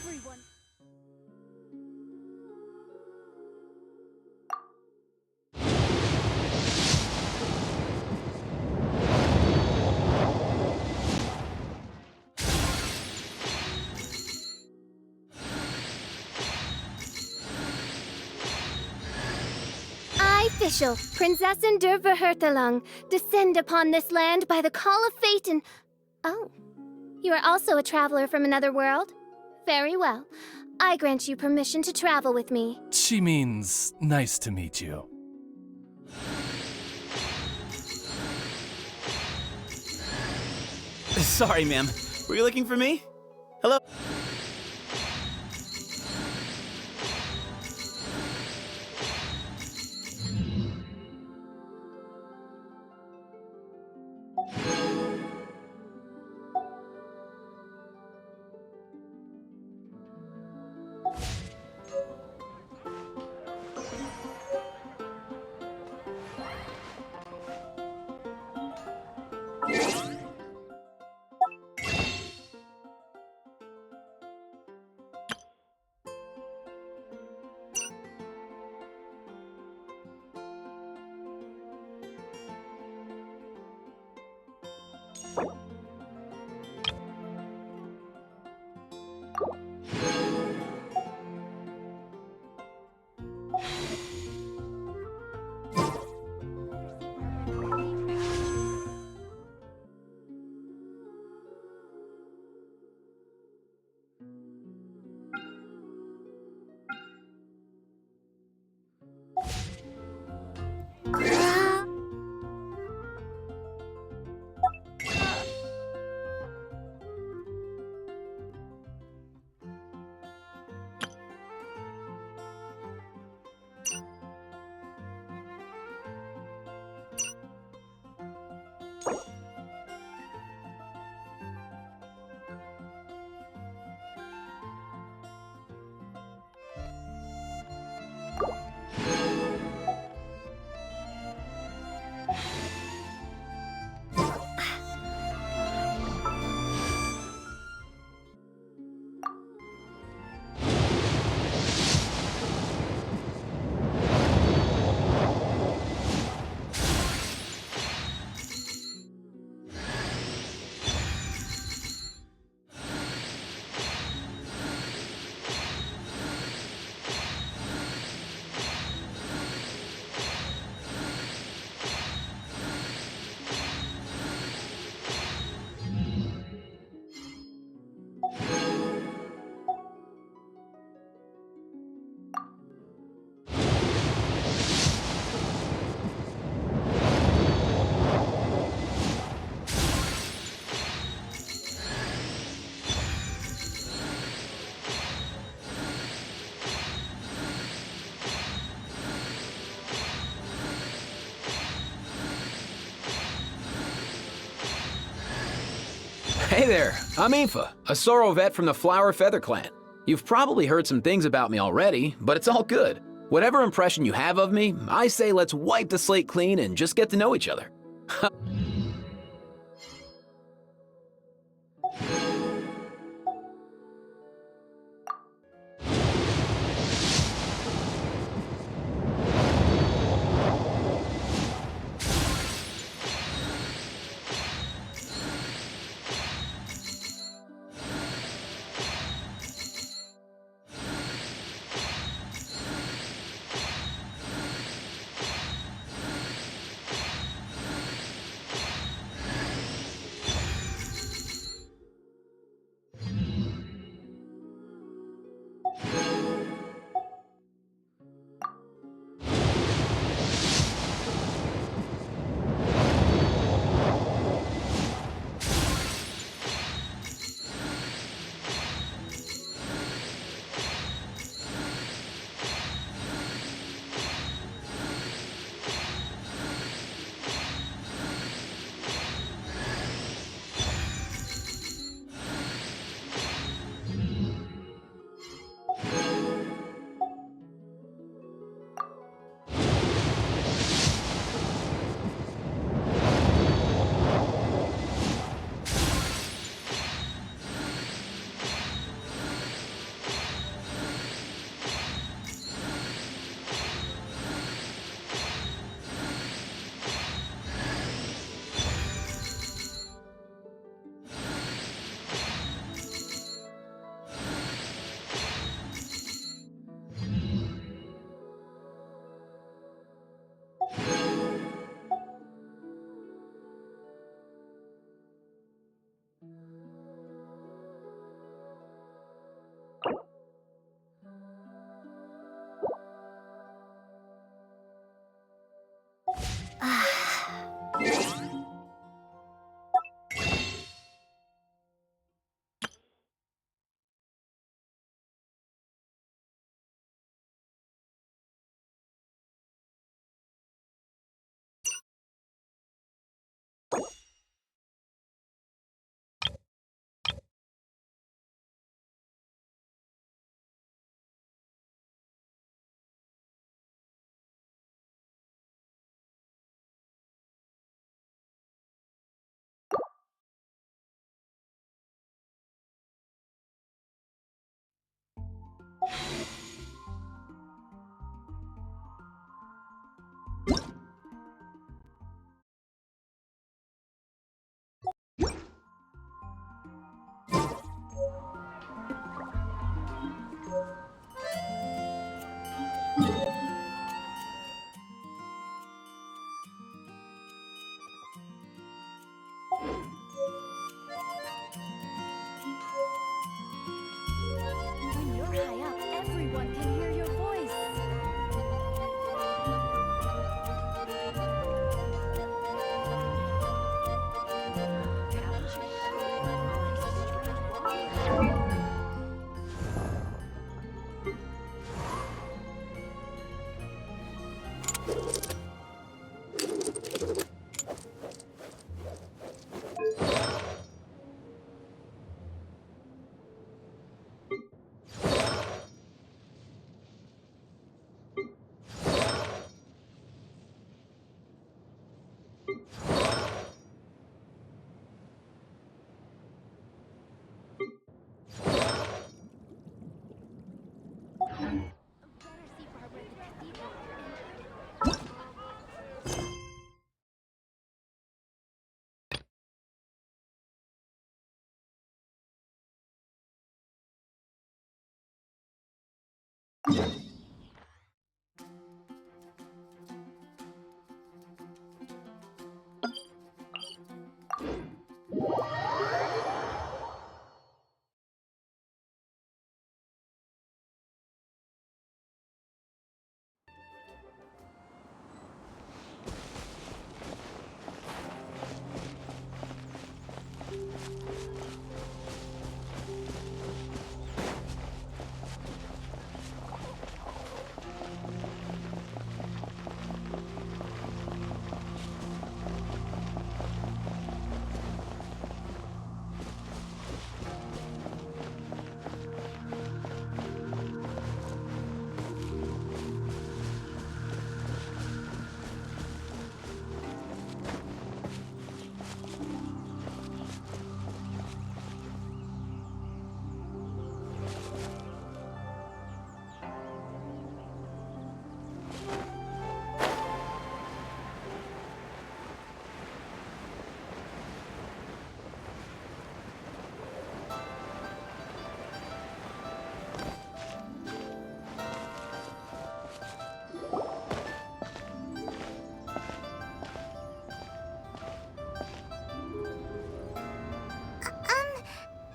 everyone. I, Fischl, Prinzessin der Verhurthelung, descend upon this land by the call of fate and... Oh, you are also a traveler from another world? Very well. I grant you permission to travel with me. She means nice to meet you. Sorry, ma'am. Were you looking for me? Hello? Hey there, I'm Aoife, a Sorrow vet from the Flower Feather Clan. You've probably heard some things about me already, but it's all good. Whatever impression you have of me, I say let's wipe the slate clean and just get to know each other. When you're high up, everyone can hear your voice.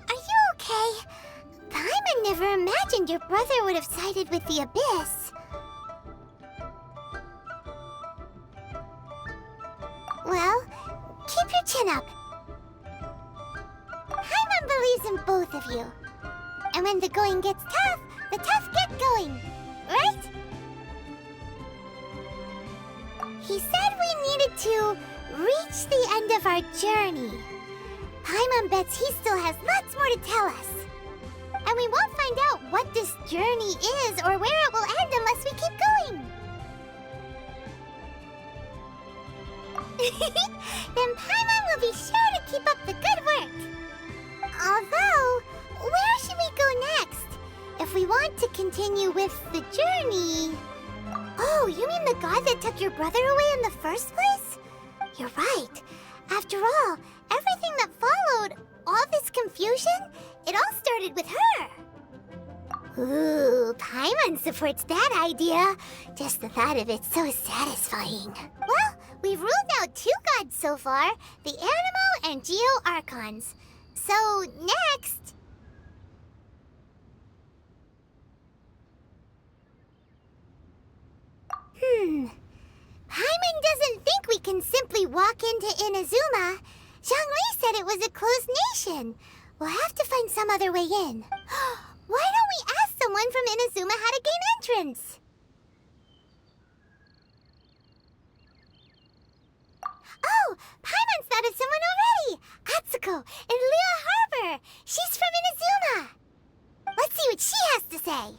Are you okay? Paimon never imagined your brother would have sided with the Abyss. Well, keep your chin up. Paimon believes in both of you. And when the going gets tough, the tough get going. Right? He said we needed to reach the end of our journey. Paimon bets he still has lots more to tell us. And we won't find out what this journey is or where it will end unless we keep going. Then Paimon will be sure to keep up the good work. Although, where should we go next? If we want to continue with the journey... Oh, you mean the god that took your brother away in the first place? You're right. After all, everything that followed, all this confusion, it all started with her. Ooh, Paimon supports that idea. Just the thought of it's so satisfying. Well, we've ruled out 2 gods so far, the Anemo and Geo Archons. So, next... Paimon doesn't think we can simply walk into Inazuma. Zhongli said it was a closed nation. We'll have to find some other way in. Why don't we ask someone from Inazuma how to gain entrance? Oh, Paimon's thought of someone already! Atsuko in Liyue Harbor! She's from Inazuma! Let's see what she has to say.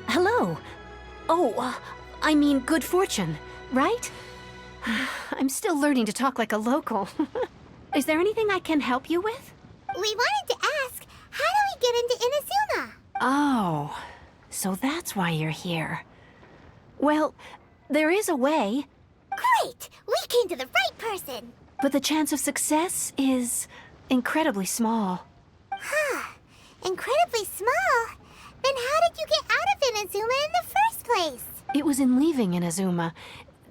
Hello. Oh, I mean good fortune, right? I'm still learning to talk like a local. Is there anything I can help you with? We wanted to ask, how do we get into Inazuma? Oh, so that's why you're here. Well, there is a way, Great! We came to the right person! but the chance of success is incredibly small. Incredibly small. Then how did you get out of Inazuma in the first place? It was in leaving Inazuma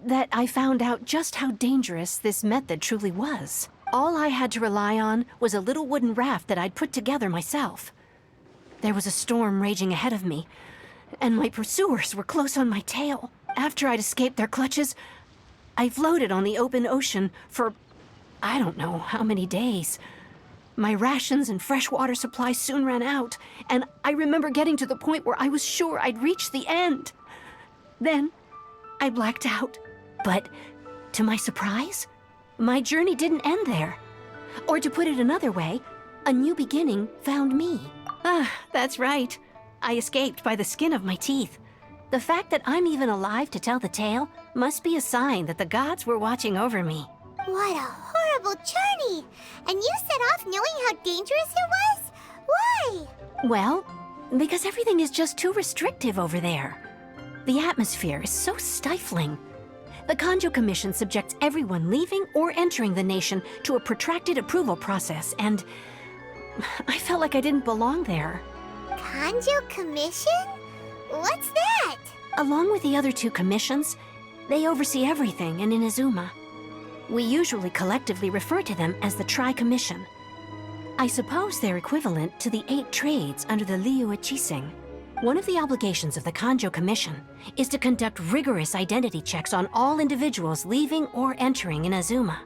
that I found out just how dangerous this method truly was. All I had to rely on was a little wooden raft that I'd put together myself. There was a storm raging ahead of me, and my pursuers were close on my tail. After I'd escaped their clutches, I floated on the open ocean for I don't know how many days. My rations and fresh water supply soon ran out, and I remember getting to the point where I was sure I'd reached the end. Then, I blacked out. But, to my surprise, my journey didn't end there. Or to put it another way, a new beginning found me. That's right. I escaped by the skin of my teeth. The fact that I'm even alive to tell the tale must be a sign that the gods were watching over me. What a horrible journey! And you set off knowing how dangerous it was? Why? Well, because everything is just too restrictive over there. The atmosphere is so stifling. The Kanjo Commission subjects everyone leaving or entering the nation to a protracted approval process, and I felt like I didn't belong there. Kanjo Commission? What's that? Along with the other two commissions, they oversee everything in Inazuma. We usually collectively refer to them as the Tri-Commission. I suppose they're equivalent to the 8 trades under the Liyue Chiseng. One of the obligations of the Kanjo Commission is to conduct rigorous identity checks on all individuals leaving or entering Inazuma.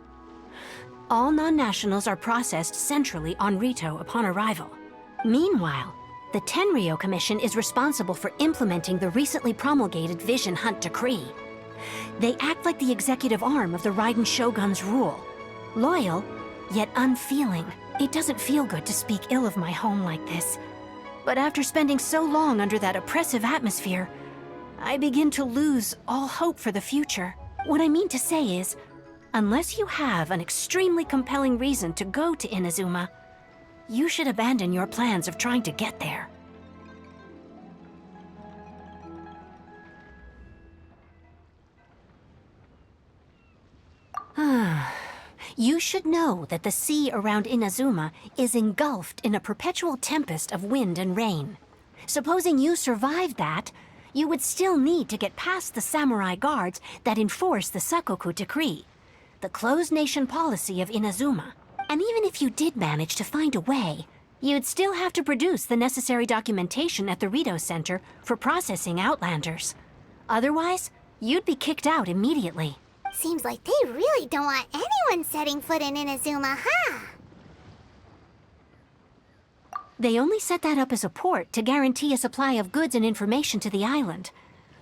All non-nationals are processed centrally on Rito upon arrival. Meanwhile, the Tenryo Commission is responsible for implementing the recently promulgated Vision Hunt Decree. They act like the executive arm of the Raiden Shogun's rule. Loyal, yet unfeeling. It doesn't feel good to speak ill of my home like this. But after spending so long under that oppressive atmosphere, I begin to lose all hope for the future. What I mean to say is, unless you have an extremely compelling reason to go to Inazuma, you should abandon your plans of trying to get there. You should know that the sea around Inazuma is engulfed in a perpetual tempest of wind and rain. Supposing you survived that, you would still need to get past the samurai guards that enforce the Sakoku Decree, the closed nation policy of Inazuma. And even if you did manage to find a way, you'd still have to produce the necessary documentation at the Rito Center for processing Outlanders. Otherwise, you'd be kicked out immediately. Seems like they really don't want anyone setting foot in Inazuma, huh? They only set that up as a port to guarantee a supply of goods and information to the island.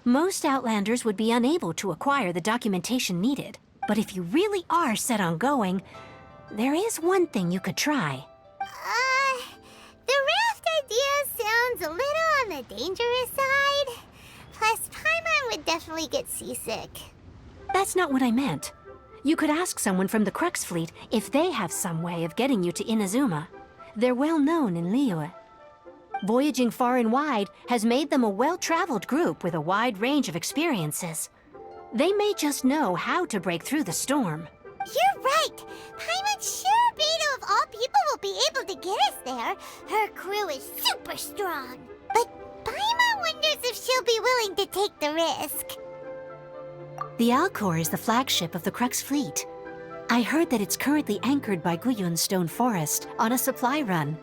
Most Outlanders would be unable to acquire the documentation needed. But if you really are set on going, there is one thing you could try. The raft idea sounds a little on the dangerous side. Plus, Paimon would definitely get seasick. That's not what I meant. You could ask someone from the Crux Fleet if they have some way of getting you to Inazuma. They're well known in Liyue. Voyaging far and wide has made them a well-traveled group with a wide range of experiences. They may just know how to break through the storm. You're right! Paimon's sure Beto of all people will be able to get us there. Her crew is super strong. But Paimon wonders if she'll be willing to take the risk. The Alcor is the flagship of the Crux Fleet. I heard that it's currently anchored by Guyun Stone Forest on a supply run.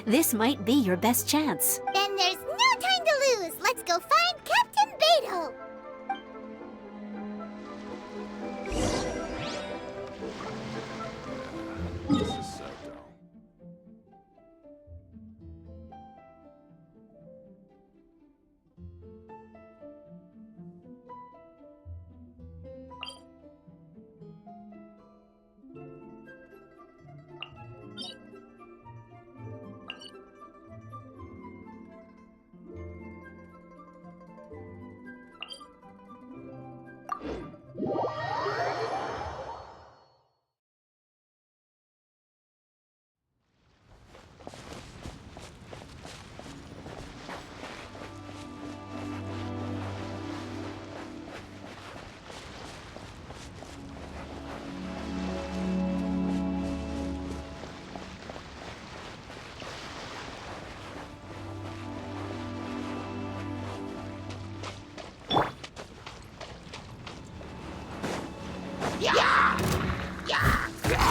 This might be your best chance. Then there's no time to lose. Let's go find Captain Beto.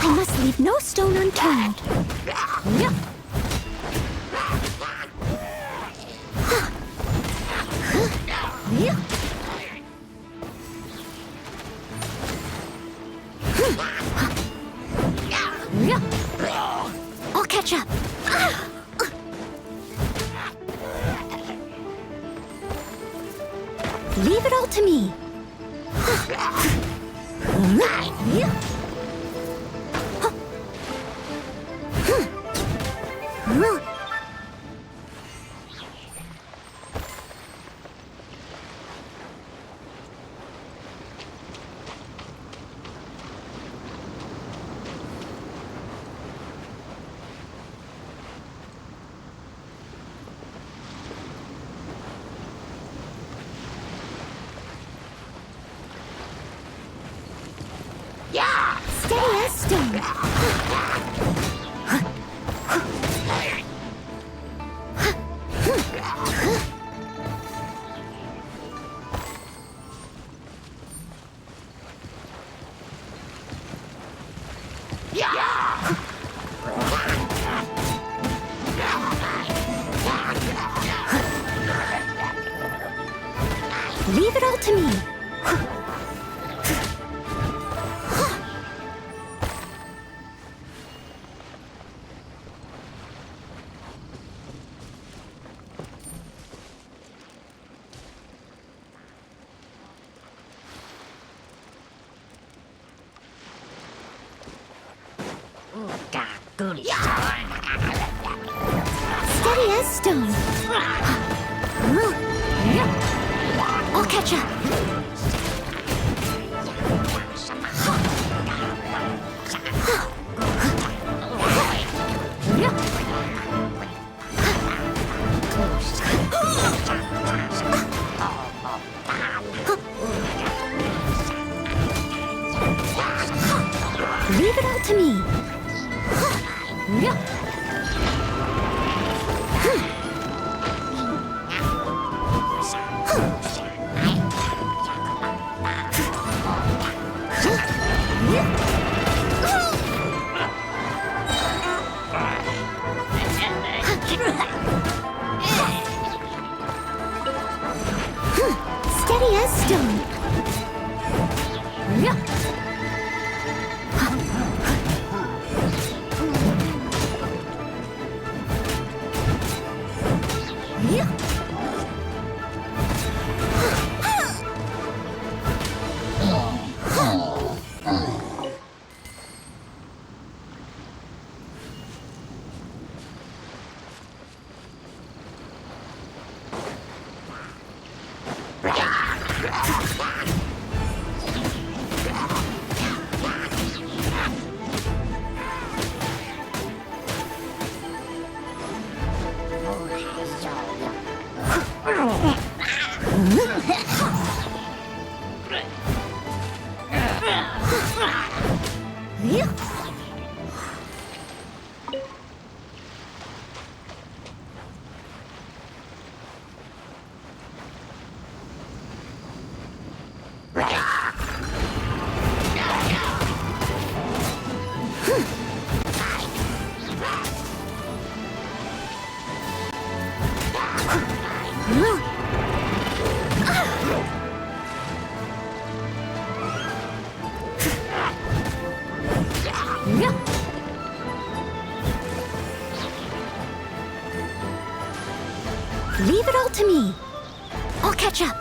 I must leave no stone unturned. Yeah. I'll catch up. Leave it all to me. Steady as stone. Leave it all to me. Steady as stone. I'll catch up. Leave it all to me. Steady as stone. Leave it all to me. I'll catch up.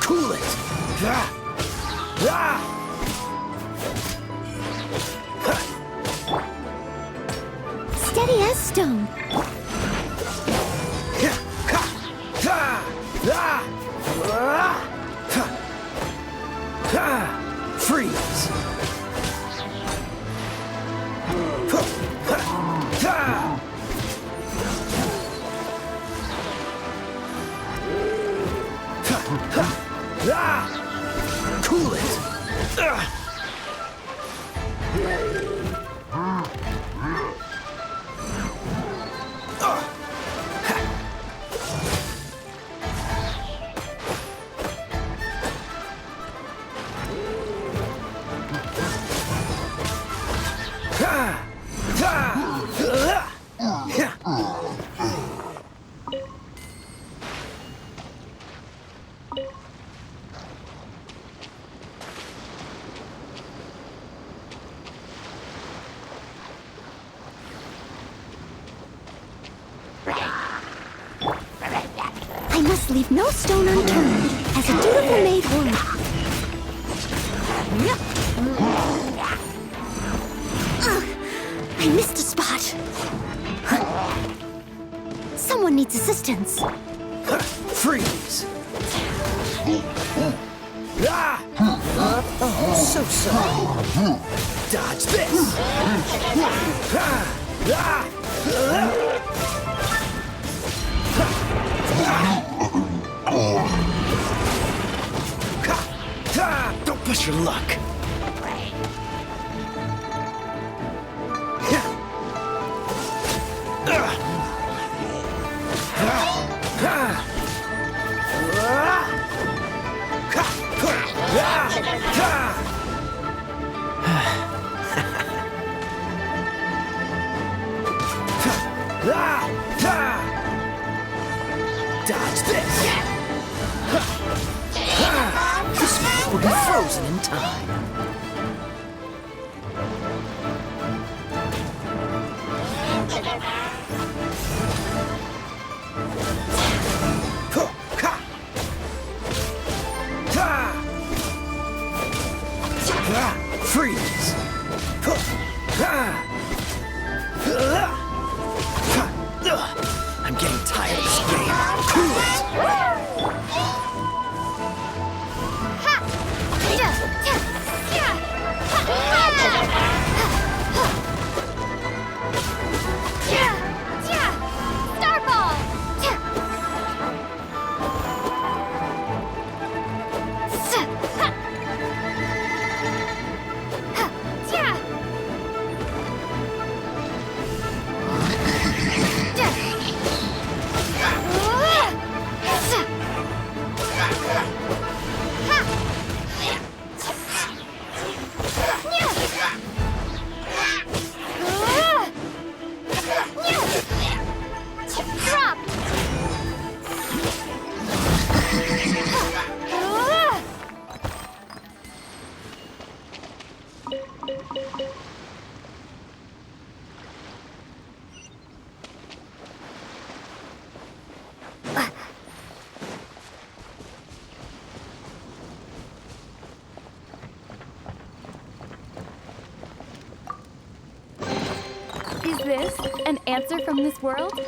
Cool it. stone. Freeze! Cool it! I must leave no stone unturned, as a dutiful maid would. Ugh, I missed a spot. Someone needs assistance. Freeze! Oh, so sorry. Dodge this! Don't push your luck. Dodge this! This one will be frozen in time. Freeze! I'm getting tired of this game. Cool it! Is this an answer from this world?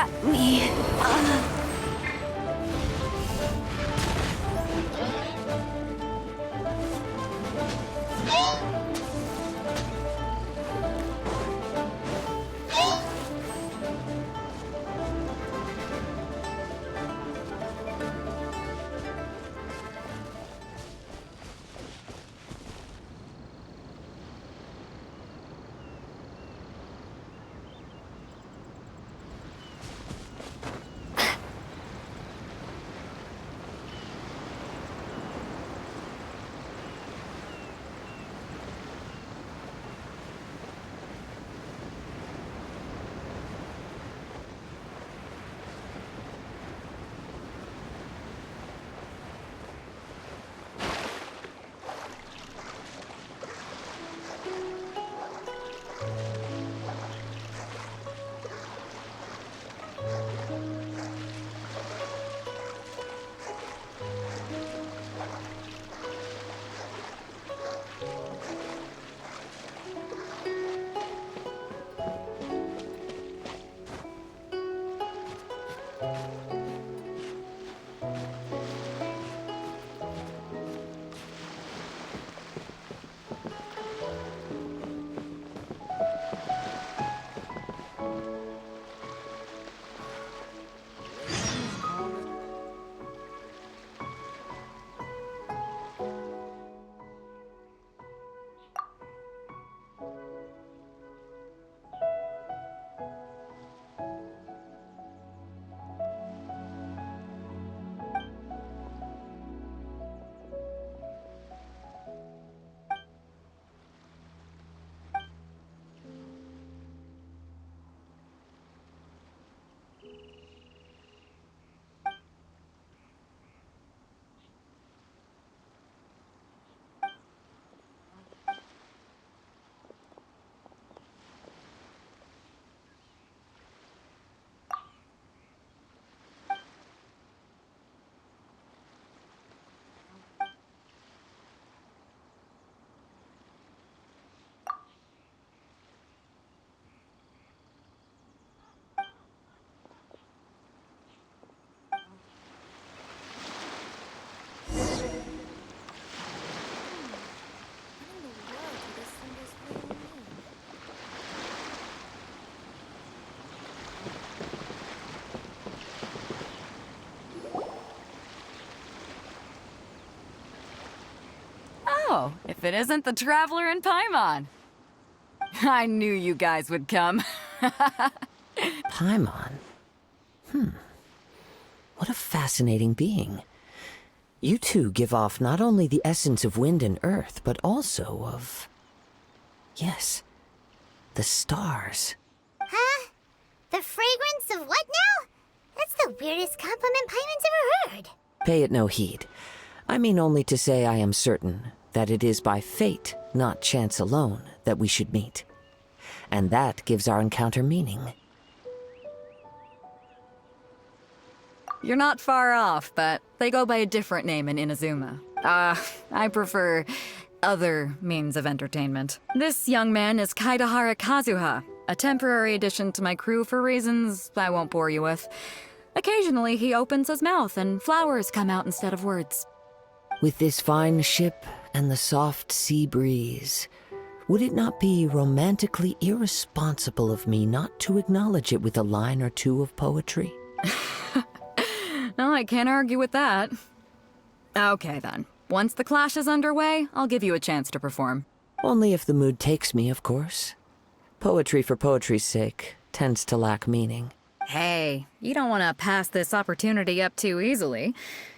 got me. Oh, if it isn't the Traveler in Paimon. I knew you guys would come. Paimon? What a fascinating being. You two give off not only the essence of wind and earth, but also of... yes, the stars. Huh? The fragrance of what now? That's the weirdest compliment Paimon's ever heard. Pay it no heed. I mean only to say I am certain that it is by fate, not chance alone, that we should meet. And that gives our encounter meaning. You're not far off, but they go by a different name in Inazuma. I prefer other means of entertainment. This young man is Kaidahara Kazuha, a temporary addition to my crew for reasons I won't bore you with. Occasionally, he opens his mouth and flowers come out instead of words. With this fine ship and the soft sea breeze, would it not be romantically irresponsible of me not to acknowledge it with a line or two of poetry? No, I can't argue with that. Okay then. Once the clash is underway, I'll give you a chance to perform. Only if the mood takes me, of course. Poetry for poetry's sake tends to lack meaning. Hey, you don't want to pass this opportunity up too easily,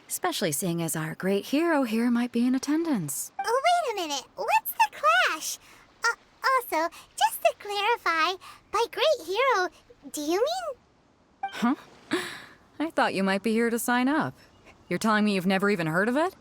especially seeing as our great hero here might be in attendance. Oh, wait a minute. What's the clash? Also, just to clarify, by great hero, do you mean... Huh? I thought you might be here to sign up. You're telling me you've never even heard of it?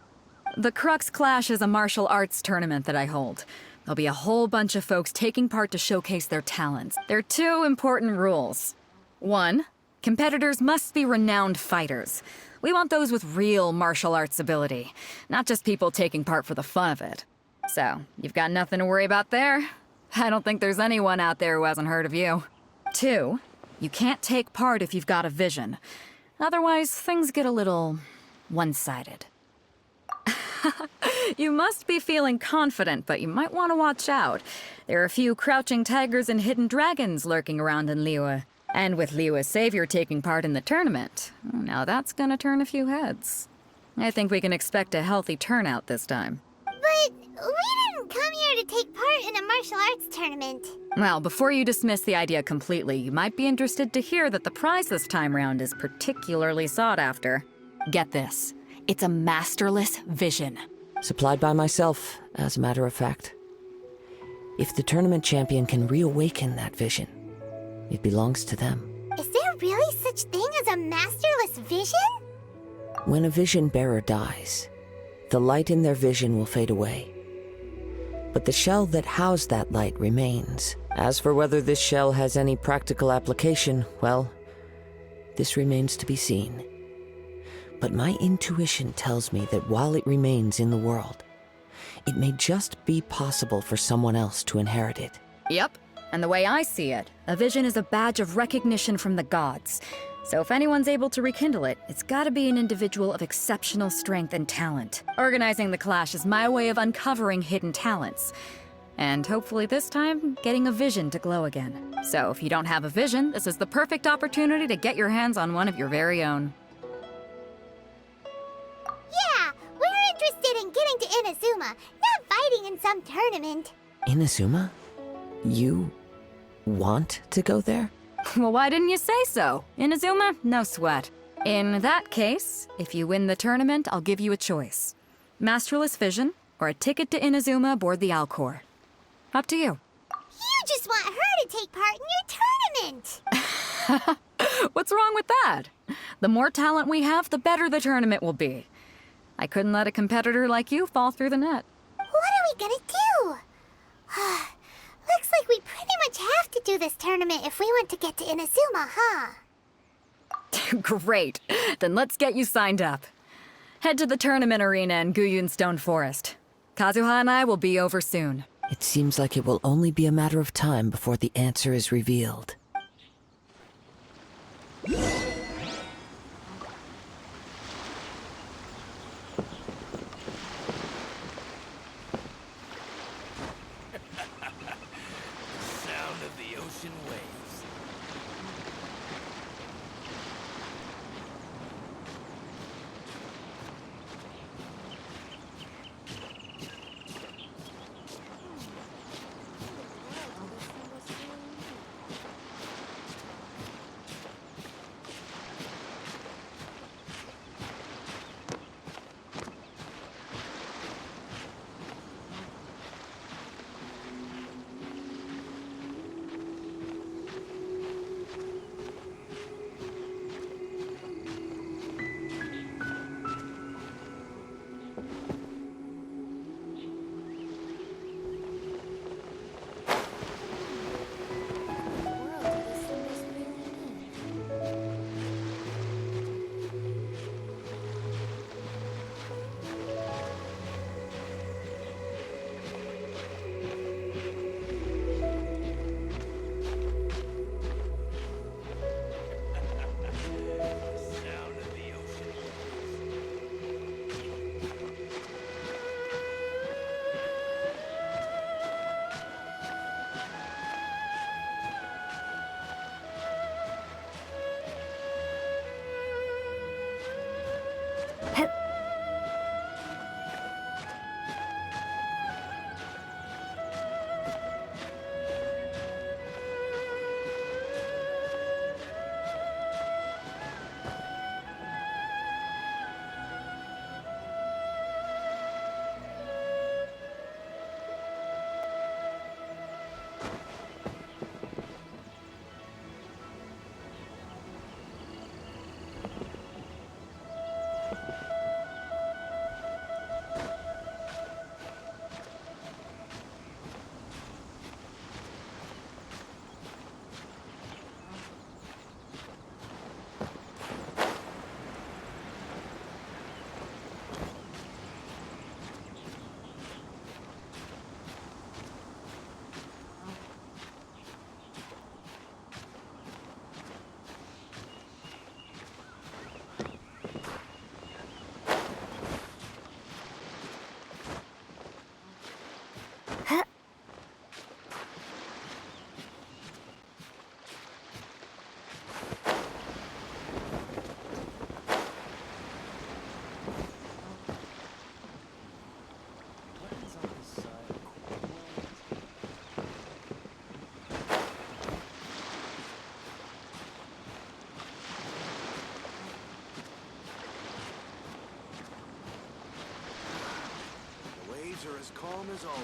The Crux Clash is a martial arts tournament that I hold. There'll be a whole bunch of folks taking part to showcase their talents. There are 2 important rules. 1, competitors must be renowned fighters. We want those with real martial arts ability, not just people taking part for the fun of it. So, you've got nothing to worry about there. I don't think there's anyone out there who hasn't heard of you. 2, You can't take part if you've got a vision. Otherwise, things get a little one-sided. You must be feeling confident, but you might want to watch out. There are a few crouching tigers and hidden dragons lurking around in Liyue. And with Liyue's savior taking part in the tournament, now that's gonna turn a few heads. I think we can expect a healthy turnout this time. But we didn't come here to take part in a martial arts tournament. Well, before you dismiss the idea completely, you might be interested to hear that the prize this time round is particularly sought after. Get this. It's a masterless vision. Supplied by myself, as a matter of fact. If the tournament champion can reawaken that vision, it belongs to them. Is there really such thing as a masterless vision? When a vision bearer dies, the light in their vision will fade away. But the shell that housed that light remains. As for whether this shell has any practical application, well, this remains to be seen. But my intuition tells me that while it remains in the world, it may just be possible for someone else to inherit it. Yep. And the way I see it, a vision is a badge of recognition from the gods. So if anyone's able to rekindle it, it's gotta be an individual of exceptional strength and talent. Organizing the clash is my way of uncovering hidden talents. And hopefully this time, getting a vision to glow again. So if you don't have a vision, this is the perfect opportunity to get your hands on one of your very own. Yeah, we're interested in getting to Inazuma, not fighting in some tournament. Inazuma? You want to go there? Well, why didn't you say so? Inazuma? No sweat. In that case, if you win the tournament, I'll give you a choice. Masterless Vision, or a ticket to Inazuma aboard the Alcor. Up to you. You just want her to take part in your tournament! What's wrong with that? The more talent we have, the better the tournament will be. I couldn't let a competitor like you fall through the net. What are we gonna do? Looks like we pretty much have to do this tournament if we want to get to Inazuma, huh? Great. Then let's get you signed up. Head to the tournament arena in Guyun Stone Forest. Kazuha and I will be over soon. It seems like it will only be a matter of time before the answer is revealed. Sound of the ocean waves. as calm as always.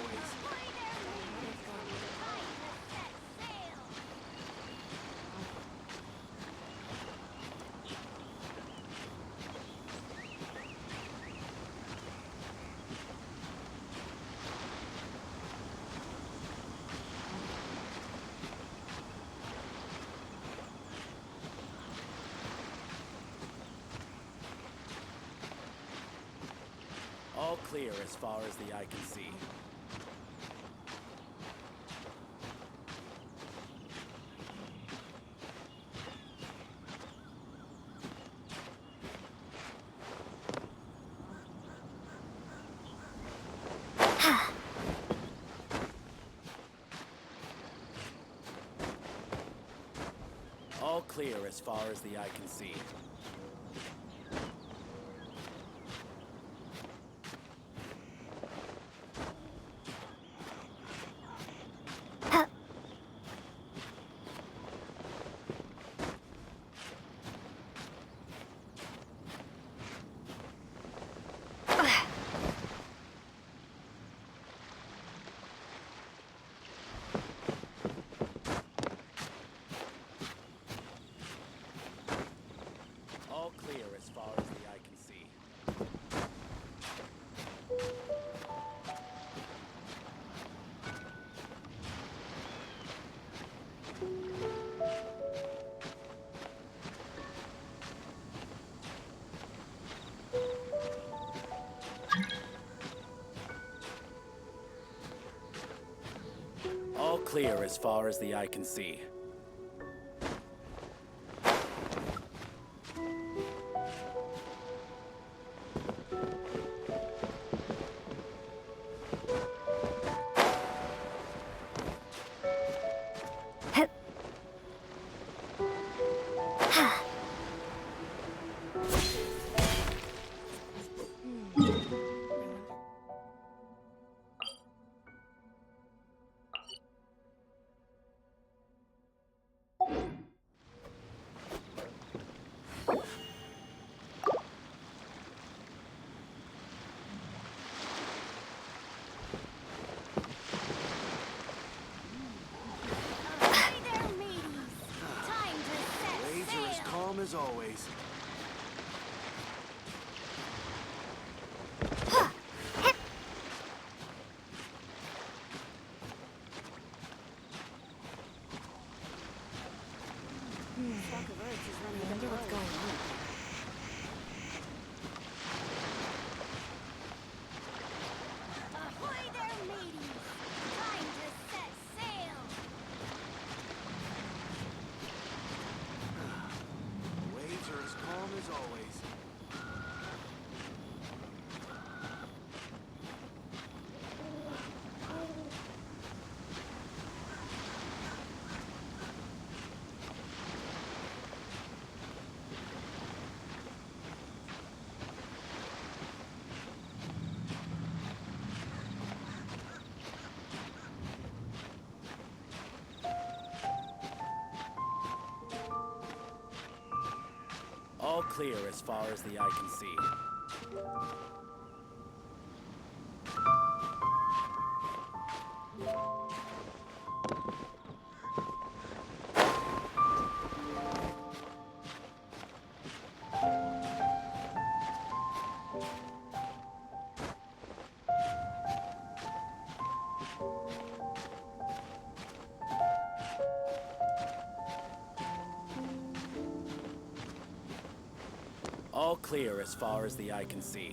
All clear as far as the eye can see. All clear as far as the eye can see. All clear as far as the eye can see. All clear as far as the eye can see. Waves are as calm as always. Ahoy there, mateys! Time to set sail! Waves are as calm as always. All clear as far as the eye can see. All clear as far as the eye can see.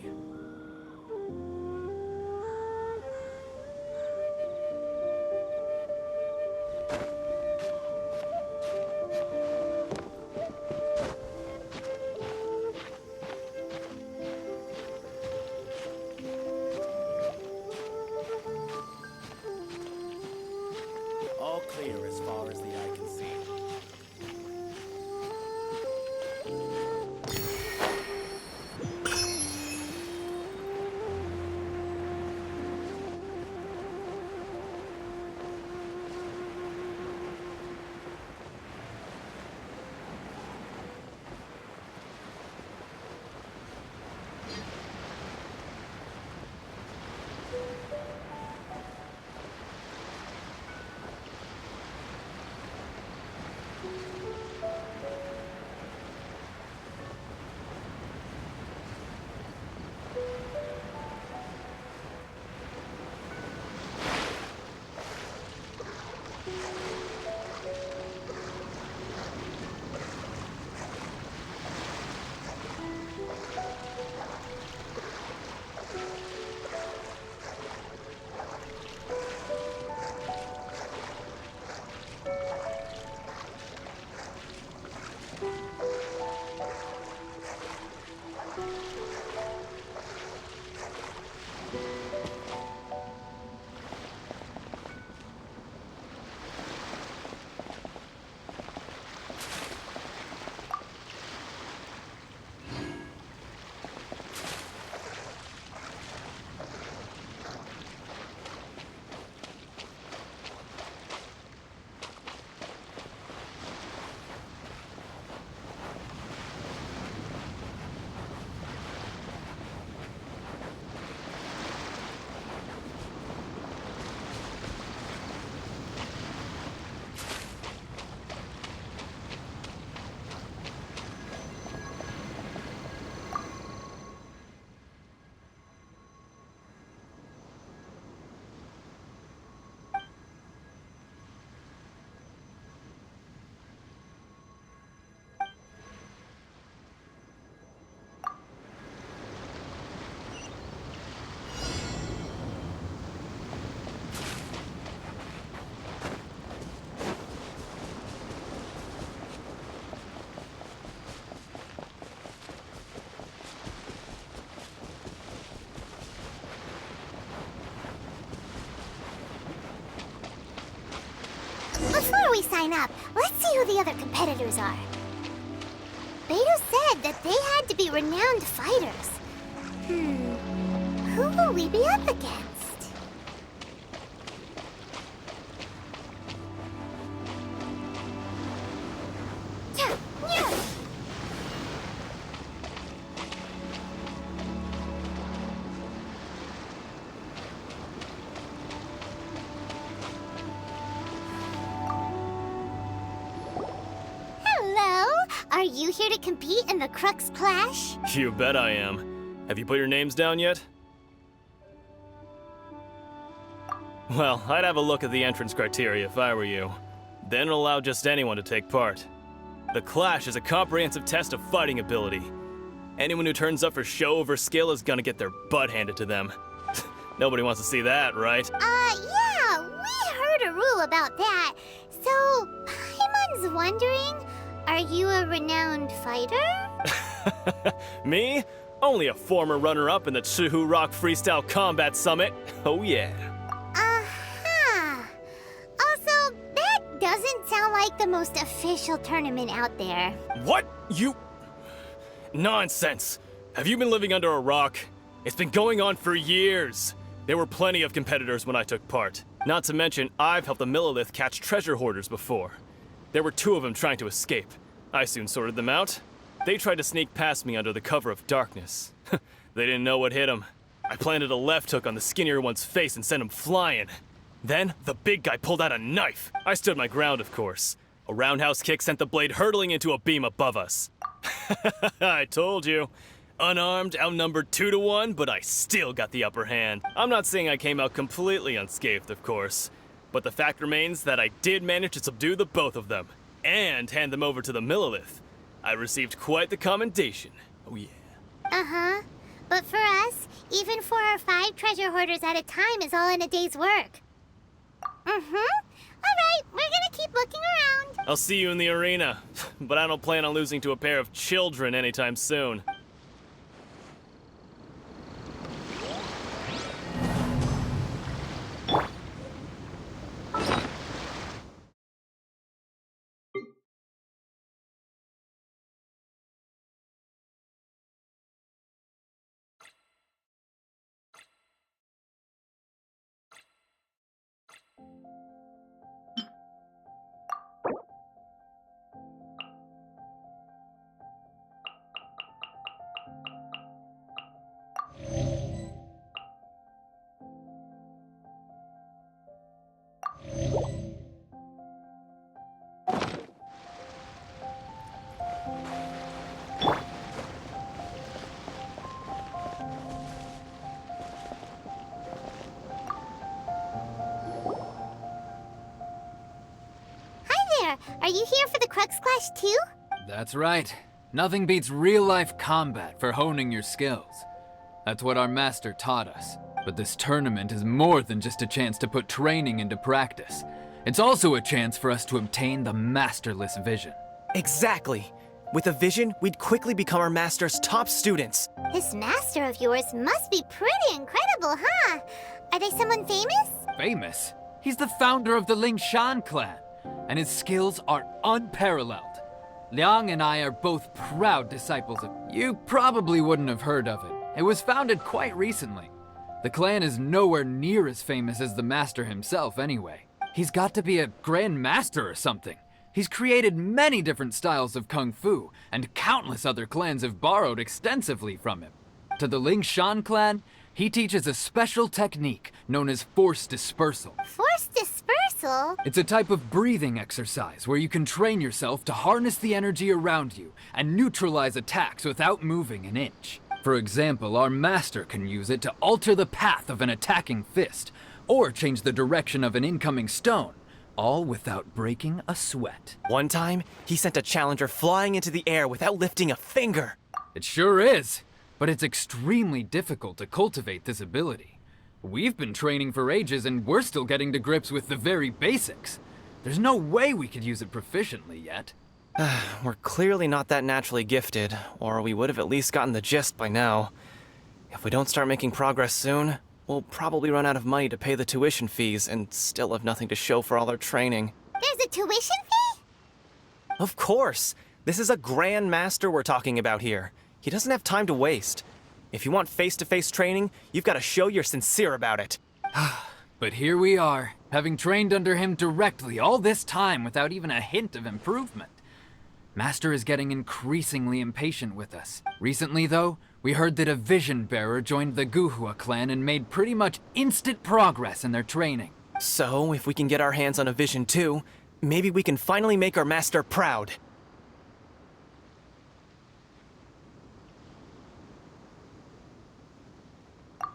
All clear as far as the eye can see. we sign up, let's see who the other competitors are. Beto said that they had to be renowned fighters. Who will we be up against? Yeah, yeah. Hello? Are you here to compete in the Crux Clash? You bet I am. Have you put your names down yet? Well, I'd have a look at the entrance criteria if I were you. Then allow just anyone to take part. The Clash is a comprehensive test of fighting ability. Anyone who turns up for show over skill is gonna get their butt handed to them. Nobody wants to see that, right? Yeah, we heard a rule about that. So, Paimon's wondering, are you a renowned fighter? Me? Only a former runner-up in the Chihu Rock Freestyle Combat Summit. Oh yeah. Uh-huh. Also, that doesn't sound like the most official tournament out there. What? You... Nonsense. Have you been living under a rock? It's been going on for years. There were plenty of competitors when I took part. Not to mention, I've helped the Millelith catch treasure hoarders before. There were 2 of them trying to escape. I soon sorted them out. They tried to sneak past me under the cover of darkness. They didn't know what hit them. I planted a left hook on the skinnier one's face and sent him flying. Then, the big guy pulled out a knife. I stood my ground, of course. A roundhouse kick sent the blade hurtling into a beam above us. I told you. Unarmed, outnumbered 2 to 1, but I still got the upper hand. I'm not saying I came out completely unscathed, of course. But the fact remains that I did manage to subdue the both of them. And hand them over to the Millelith. I received quite the commendation. Oh yeah. Uh-huh. But for us, even 4 or 5 treasure hoarders at a time is all in a day's work. Alright, we're gonna keep looking around. I'll see you in the arena. But I don't plan on losing to a pair of children anytime soon. Are you here for the Crux Clash too? That's right. Nothing beats real-life combat for honing your skills. That's what our master taught us. But this tournament is more than just a chance to put training into practice. It's also a chance for us to obtain the masterless vision. Exactly. With a vision, we'd quickly become our master's top students. This master of yours must be pretty incredible, huh? Are they someone famous? Famous? He's the founder of the Lingshan clan, and his skills are unparalleled. Liang and I are both proud disciples of... You probably wouldn't have heard of it. It was founded quite recently. The clan is nowhere near as famous as the master himself anyway. He's got to be a grand master or something. He's created many different styles of kung fu, and countless other clans have borrowed extensively from him. To the Lingshan clan, he teaches a special technique known as force dispersal. Force dispersal? It's a type of breathing exercise where you can train yourself to harness the energy around you and neutralize attacks without moving an inch. For example, our master can use it to alter the path of an attacking fist, or change the direction of an incoming stone, all without breaking a sweat. One time, he sent a challenger flying into the air without lifting a finger. It sure is, but it's extremely difficult to cultivate this ability. We've been training for ages and we're still getting to grips with the very basics. There's no way we could use it proficiently yet. We're clearly not that naturally gifted, or we would have at least gotten the gist by now. If we don't start making progress soon, we'll probably run out of money to pay the tuition fees and still have nothing to show for all our training. There's a tuition fee? Of course. This is a Grand Master we're talking about here. He doesn't have time to waste. If you want face-to-face training, you've got to show you're sincere about it. But here we are, having trained under him directly all this time without even a hint of improvement. Master is getting increasingly impatient with us. Recently, though, we heard that a Vision Bearer joined the Guhua clan and made pretty much instant progress in their training. So, if we can get our hands on a Vision too, maybe we can finally make our master proud.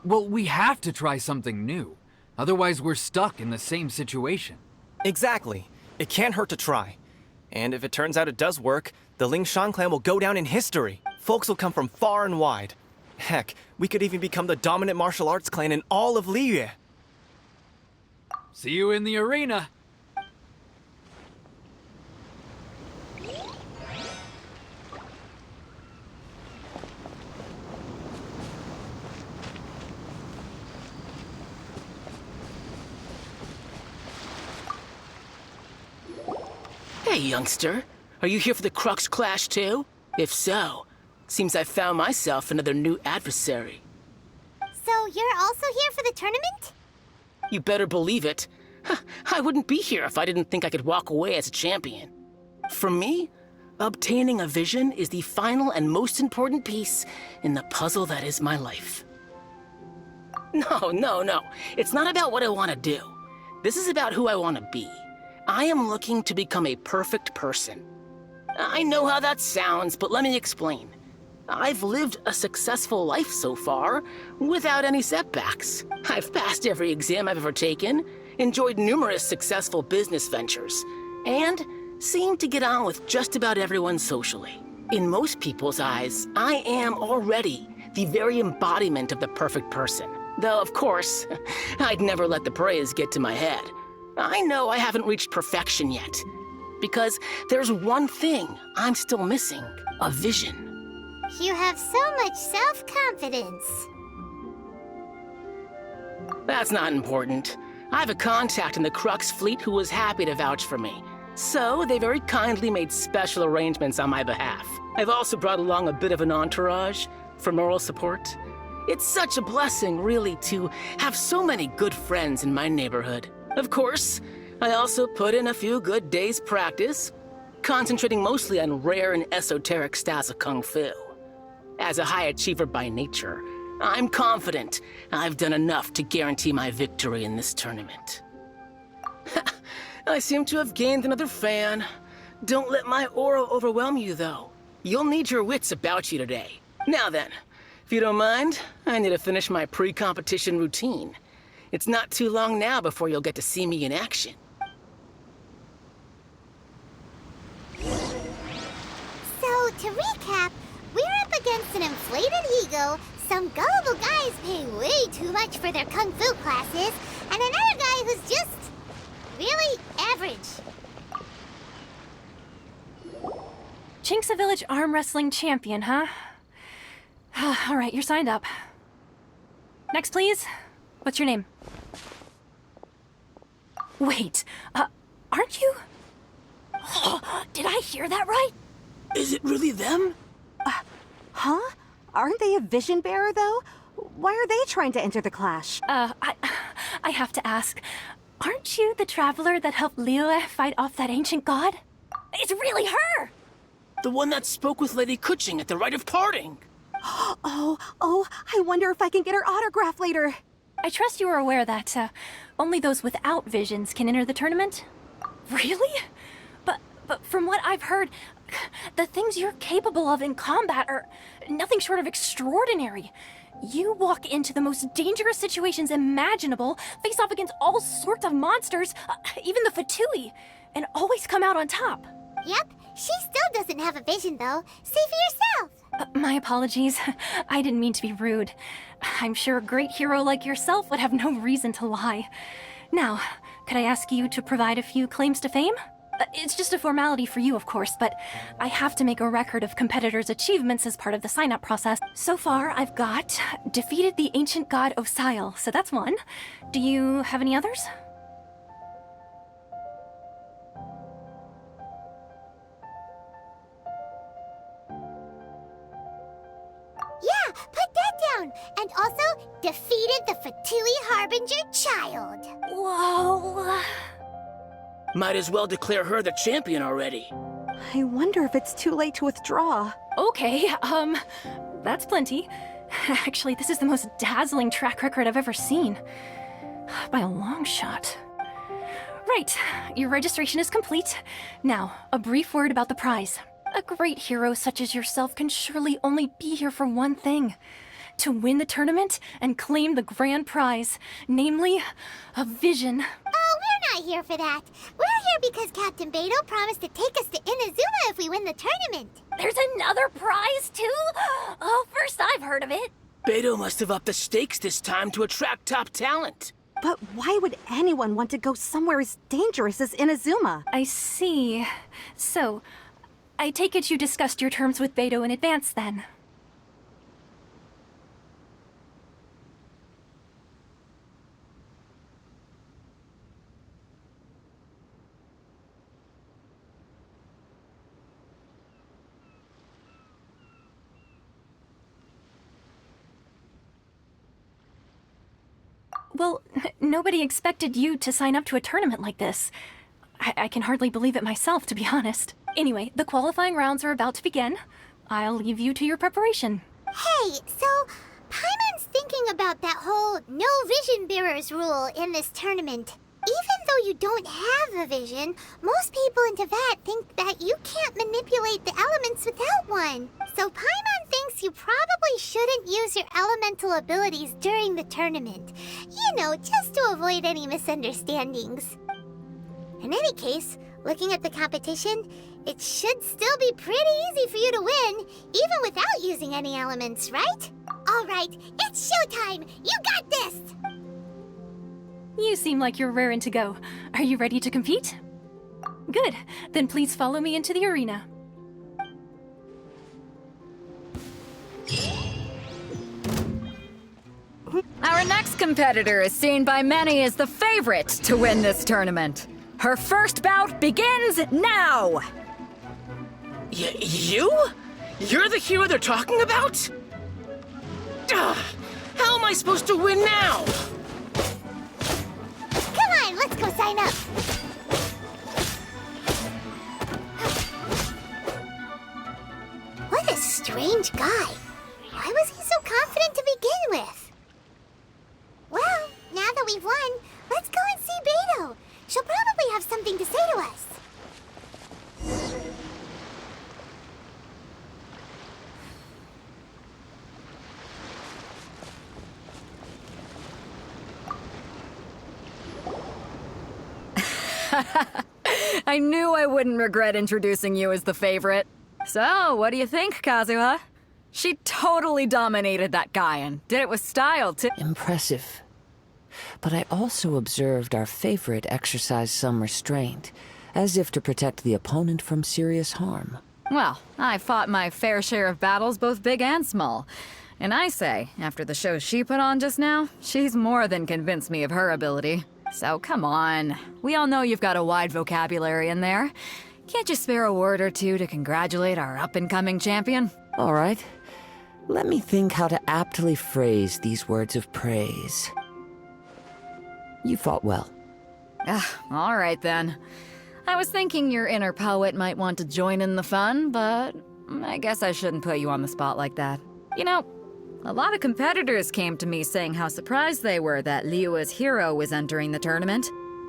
Well, we have to try something new. Otherwise, we're stuck in the same situation. Exactly. It can't hurt to try. And if it turns out it does work, the Ling Shan clan will go down in history. Folks will come from far and wide. Heck, we could even become the dominant martial arts clan in all of Liyue. See you in the arena. Hey, youngster. Are you here for the Crux Clash too? If so, seems I found myself another new adversary. So you're also here for the tournament? You better believe it. I wouldn't be here if I didn't think I could walk away as a champion. For me, obtaining a vision is the final and most important piece in the puzzle that is my life. No. It's not about what I want to do. This is about who I want to be. I am looking to become a perfect person. I know how that sounds, but let me explain. I've lived a successful life so far, without any setbacks. I've passed every exam I've ever taken, enjoyed numerous successful business ventures, and seem to get on with just about everyone socially. In most people's eyes, I am already the very embodiment of the perfect person. Though, of course, I'd never let the praise get to my head. I know I haven't reached perfection yet, because there's one thing I'm still missing, a vision. You have so much self-confidence. That's not important. I have a contact in the Crux fleet who was happy to vouch for me. So they very kindly made special arrangements on my behalf. I've also brought along a bit of an entourage for moral support. It's such a blessing, really, to have so many good friends in my neighborhood. Of course, I also put in a few good days' practice, concentrating mostly on rare and esoteric styles of Kung Fu. As a high achiever by nature, I'm confident I've done enough to guarantee my victory in this tournament. I seem to have gained another fan. Don't let my aura overwhelm you, though. You'll need your wits about you today. Now then, if you don't mind, I need to finish my pre-competition routine. It's not too long now before you'll get to see me in action. So, to recap, we're up against an inflated ego, some gullible guys paying way too much for their kung fu classes, and another guy who's just really average. Chinxa Village arm wrestling champion, huh? All right, you're signed up. Next, please. What's your name? Wait, aren't you? Did I hear that right? Is it really them? Huh? Aren't they a vision bearer, though? Why are they trying to enter the clash? I have to ask. Aren't you the traveler that helped Liyue fight off that ancient god? It's really her! The one that spoke with Lady Kuching at the rite of parting. Oh, I wonder if I can get her autograph later. I trust you are aware that only those without visions can enter the tournament? Really? But from what I've heard, the things you're capable of in combat are nothing short of extraordinary. You walk into the most dangerous situations imaginable, face off against all sorts of monsters, even the Fatui, and always come out on top. Yep, she still doesn't have a vision, though. See for yourself. My apologies. I didn't mean to be rude. I'm sure a great hero like yourself would have no reason to lie. Now, could I ask you to provide a few claims to fame? It's just a formality for you, of course, but I have to make a record of competitors' achievements as part of the sign-up process. So far, I've got defeated the ancient god Osile, so that's one. Do you have any others? defeated the Fatui Harbinger child. Whoa. Might as well declare her the champion already. I wonder if it's too late to withdraw. Okay, that's plenty. Actually, this is the most dazzling track record I've ever seen. By a long shot. Right, your registration is complete. Now, a brief word about the prize. A great hero such as yourself can surely only be here for one thing. To win the tournament and claim the grand prize, namely, a vision. Oh, we're not here for that. We're here because Captain Beidou promised to take us to Inazuma if we win the tournament. There's another prize, too? Oh, first I've heard of it. Beidou must have upped the stakes this time to attract top talent. But why would anyone want to go somewhere as dangerous as Inazuma? I see. So, I take it you discussed your terms with Beidou in advance, then? Well, nobody expected you to sign up to a tournament like this. I can hardly believe it myself, to be honest. Anyway, the qualifying rounds are about to begin. I'll leave you to your preparation. Hey, so Paimon's thinking about that whole no vision bearers rule in this tournament. Even though you don't have a vision, most people in Teyvat think that you can't manipulate the elements without one. So Paimon thinks you probably shouldn't use your elemental abilities during the tournament. You know, just to avoid any misunderstandings. In any case, looking at the competition, it should still be pretty easy for you to win, even without using any elements, right? All right, it's showtime! You got this! You seem like you're raring to go. Are you ready to compete? Good. Then please follow me into the arena. Our next competitor is seen by many as the favorite to win this tournament. Her first bout begins now! You? You're the hero they're talking about? Ugh, how am I supposed to win now? Come on, let's go sign up! What a strange guy. Why was he so confident to begin with? Well, now that we've won, let's go and see Beidou. She'll probably have something to say to us. I knew I wouldn't regret introducing you as the favorite. So, what do you think, Kazuha? She totally dominated that guy and did it with style, too. Impressive. But I also observed our favorite exercise some restraint, as if to protect the opponent from serious harm. Well, I fought my fair share of battles, both big and small. And I say, after the show she put on just now, she's more than convinced me of her ability. So come on. We all know you've got a wide vocabulary in there. Can't you spare a word or two to congratulate our up-and-coming champion? All right. Let me think how to aptly phrase these words of praise. You fought well. All right then. I was thinking your inner poet might want to join in the fun, but I guess I shouldn't put you on the spot like that. You know, a lot of competitors came to me saying how surprised they were that Liyue's hero was entering the tournament.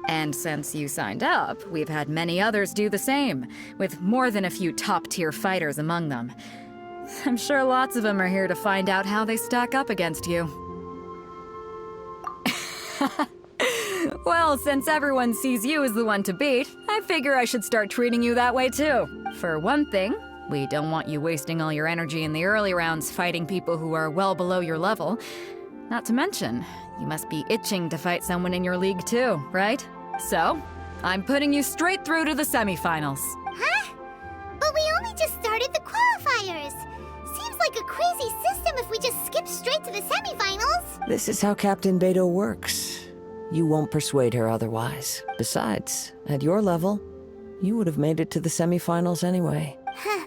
And since you signed up, we've had many others do the same, with more than a few top-tier fighters among them. I'm sure lots of them are here to find out how they stack up against you. Well, since everyone sees you as the one to beat, I figure I should start treating you that way too. For one thing, we don't want you wasting all your energy in the early rounds fighting people who are well below your level. Not to mention, you must be itching to fight someone in your league too, right? So, I'm putting you straight through to the semifinals. Huh? But we only just started the qualifiers. Seems like a crazy system if we just skip straight to the semifinals. This is how Captain Beidou works. You won't persuade her otherwise. Besides, at your level, you would have made it to the semifinals anyway. Huh.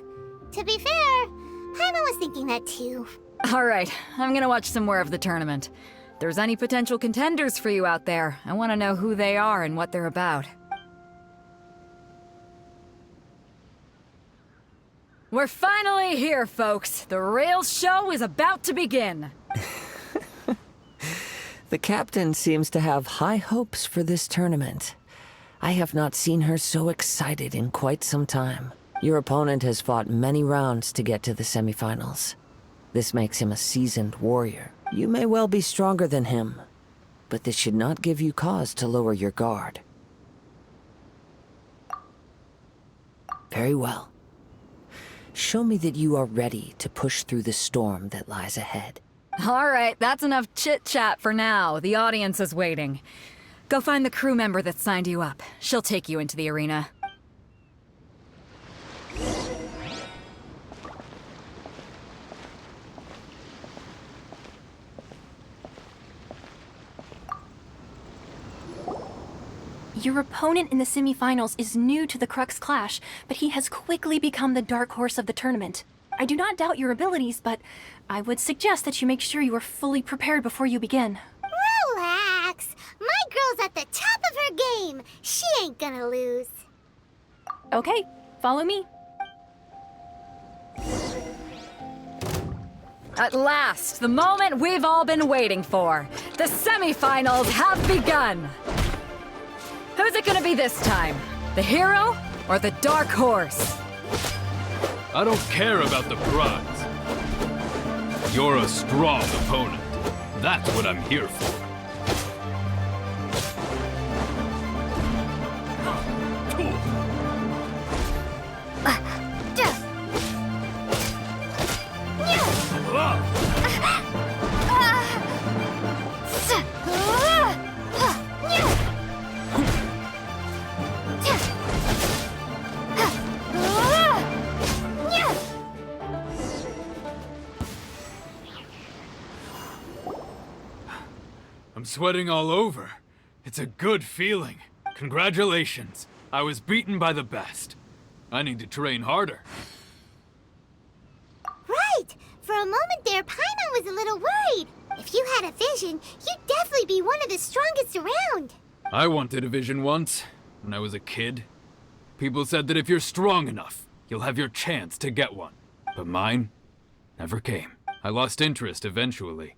To be fair, Paimon was thinking that too. All right, I'm gonna watch some more of the tournament. there's any potential contenders for you out there, I want to know who they are and what they're about. We're finally here, folks. The real show is about to begin. The captain seems to have high hopes for this tournament. I have not seen her so excited in quite some time. Your opponent has fought many rounds to get to the semifinals. This makes him a seasoned warrior. You may well be stronger than him, but this should not give you cause to lower your guard. Very well. Show me that you are ready to push through the storm that lies ahead. All right, that's enough chit-chat for now. The audience is waiting. Go find the crew member that signed you up. She'll take you into the arena. Your opponent in the semifinals is new to the Crux Clash, but he has quickly become the dark horse of the tournament. I do not doubt your abilities, but I would suggest that you make sure you are fully prepared before you begin. Relax. My girl's at the top of her game. She ain't gonna lose. Okay, follow me. At last, the moment we've all been waiting for. The semifinals have begun. Who's it gonna be this time? The hero or the dark horse? I don't care about the prize. You're a strong opponent. That's what I'm here for. I'm sweating all over. It's a good feeling. Congratulations. I was beaten by the best. I need to train harder. Right! For a moment there, Paimon was a little worried. If you had a vision, you'd definitely be one of the strongest around. I wanted a vision once, when I was a kid. People said that if you're strong enough, you'll have your chance to get one. But mine never came. I lost interest eventually.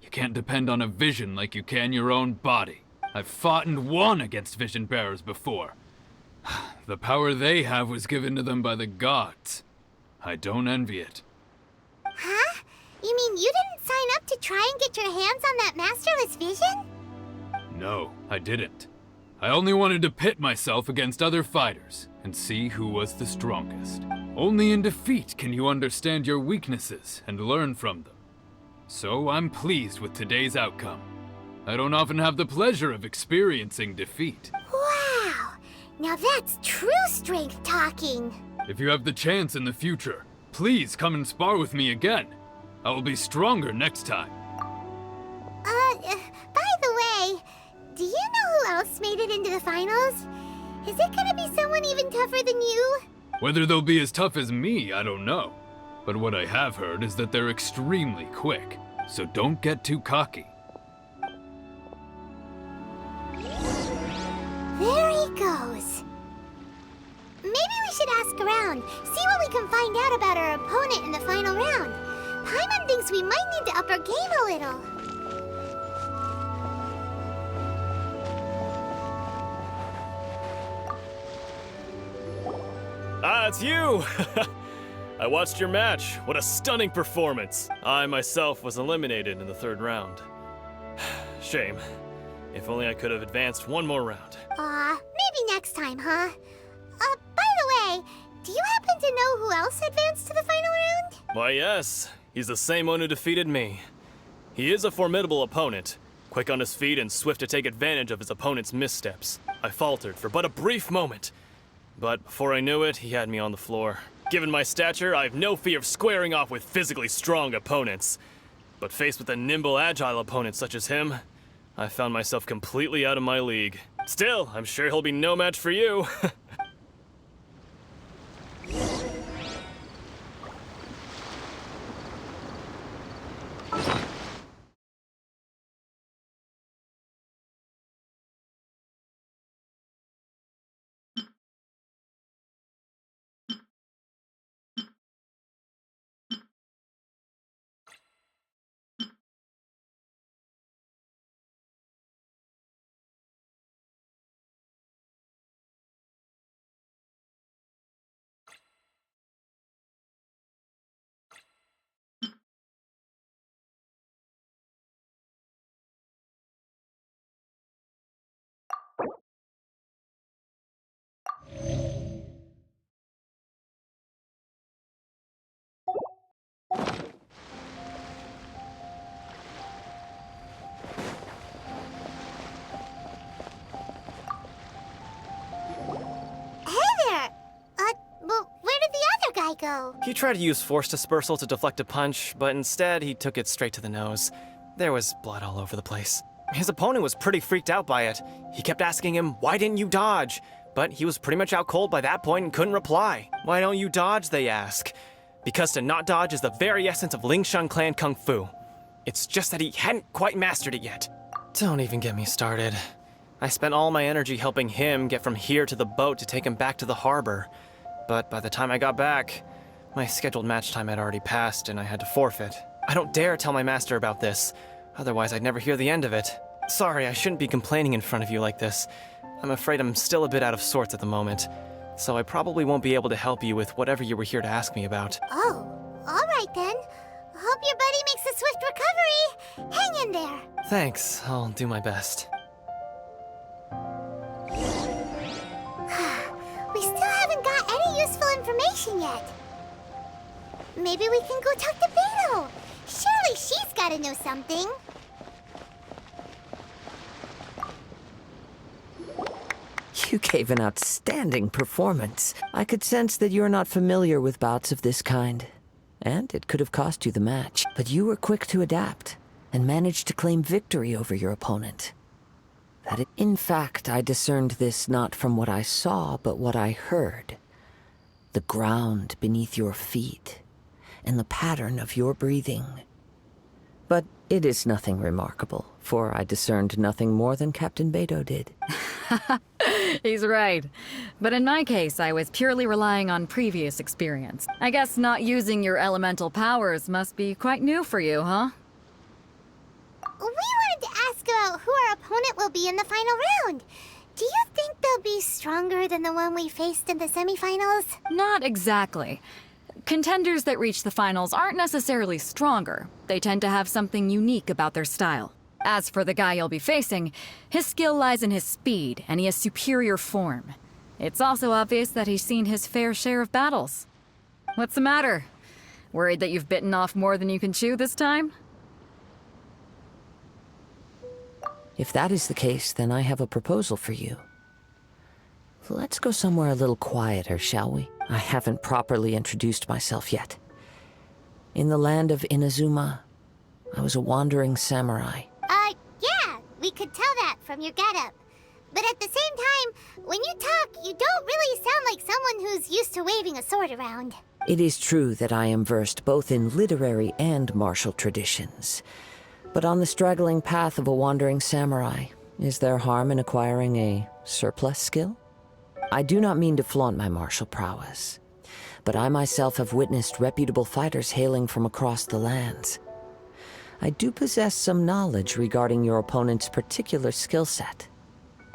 You can't depend on a vision like you can your own body. I've fought and won against vision bearers before. The power they have was given to them by the gods. I don't envy it. Huh? You mean you didn't sign up to try and get your hands on that masterless vision? No, I didn't. I only wanted to pit myself against other fighters and see who was the strongest. Only in defeat can you understand your weaknesses and learn from them. So I'm pleased with today's outcome. I don't often have the pleasure of experiencing defeat. Wow! Now that's true strength talking. If you have the chance in the future, please come and spar with me again. I will be stronger next time. By the way, do you know who else made it into the finals? Is it gonna be someone even tougher than you? Whether they'll be as tough as me, I don't know. But what I have heard is that they're extremely quick, so don't get too cocky. There he goes. Maybe we should ask around, see what we can find out about our opponent in the final round. Paimon thinks we might need to up our game a little. Ah, it's you! I watched your match. What a stunning performance. I myself was eliminated in the third round. Shame. If only I could have advanced one more round. Maybe next time, huh? By the way, do you happen to know who else advanced to the final round? Why, yes. He's the same one who defeated me. He is a formidable opponent, quick on his feet and swift to take advantage of his opponent's missteps. I faltered for but a brief moment, but before I knew it, he had me on the floor. Given my stature, I have no fear of squaring off with physically strong opponents. But faced with a nimble, agile opponent such as him, I found myself completely out of my league. Still, I'm sure he'll be no match for you. go? He tried to use force dispersal to deflect a punch, but instead he took it straight to the nose. There was blood all over the place. His opponent was pretty freaked out by it. He kept asking him, "Why didn't you dodge?" But he was pretty much out cold by that point and couldn't reply. "Why don't you dodge?" they ask. Because to not dodge is the very essence of Lingshan clan kung fu. It's just that he hadn't quite mastered it yet. Don't even get me started. I spent all my energy helping him get from here to the boat to take him back to the harbor. But by the time I got back, my scheduled match time had already passed and I had to forfeit. I don't dare tell my master about this, otherwise I'd never hear the end of it. Sorry, I shouldn't be complaining in front of you like this. I'm afraid I'm still a bit out of sorts at the moment, so I probably won't be able to help you with whatever you were here to ask me about. Oh, alright then. Hope your buddy makes a swift recovery. Hang in there. Thanks, I'll do my best. We still haven't got any useful information yet. Maybe we can go talk to Beto. Surely she's gotta know something. You gave an outstanding performance. I could sense that you're not familiar with bouts of this kind. And it could have cost you the match. But you were quick to adapt and managed to claim victory over your opponent. In fact, I discerned this not from what I saw, but what I heard. The ground beneath your feet and the pattern of your breathing. But it is nothing remarkable, for I discerned nothing more than Captain Beto did. He's right. But in my case, I was purely relying on previous experience. I guess not using your elemental powers must be quite new for you, huh? We wanted to ask about who our opponent will be in the final round. Do you think they'll be stronger than the one we faced in the semifinals? Not exactly. Contenders that reach the finals aren't necessarily stronger. They tend to have something unique about their style. As for the guy you'll be facing, his skill lies in his speed, and he has superior form. It's also obvious that he's seen his fair share of battles. What's the matter? Worried that you've bitten off more than you can chew this time? If that is the case, then I have a proposal for you. Let's go somewhere a little quieter, shall we? I haven't properly introduced myself yet. In the land of Inazuma, I was a wandering samurai. Yeah, we could tell that from your getup. But at the same time, when you talk, you don't really sound like someone who's used to waving a sword around. It is true that I am versed both in literary and martial traditions. But on the straggling path of a wandering samurai, is there harm in acquiring a surplus skill? I do not mean to flaunt my martial prowess, but I myself have witnessed reputable fighters hailing from across the lands. I do possess some knowledge regarding your opponent's particular skill set.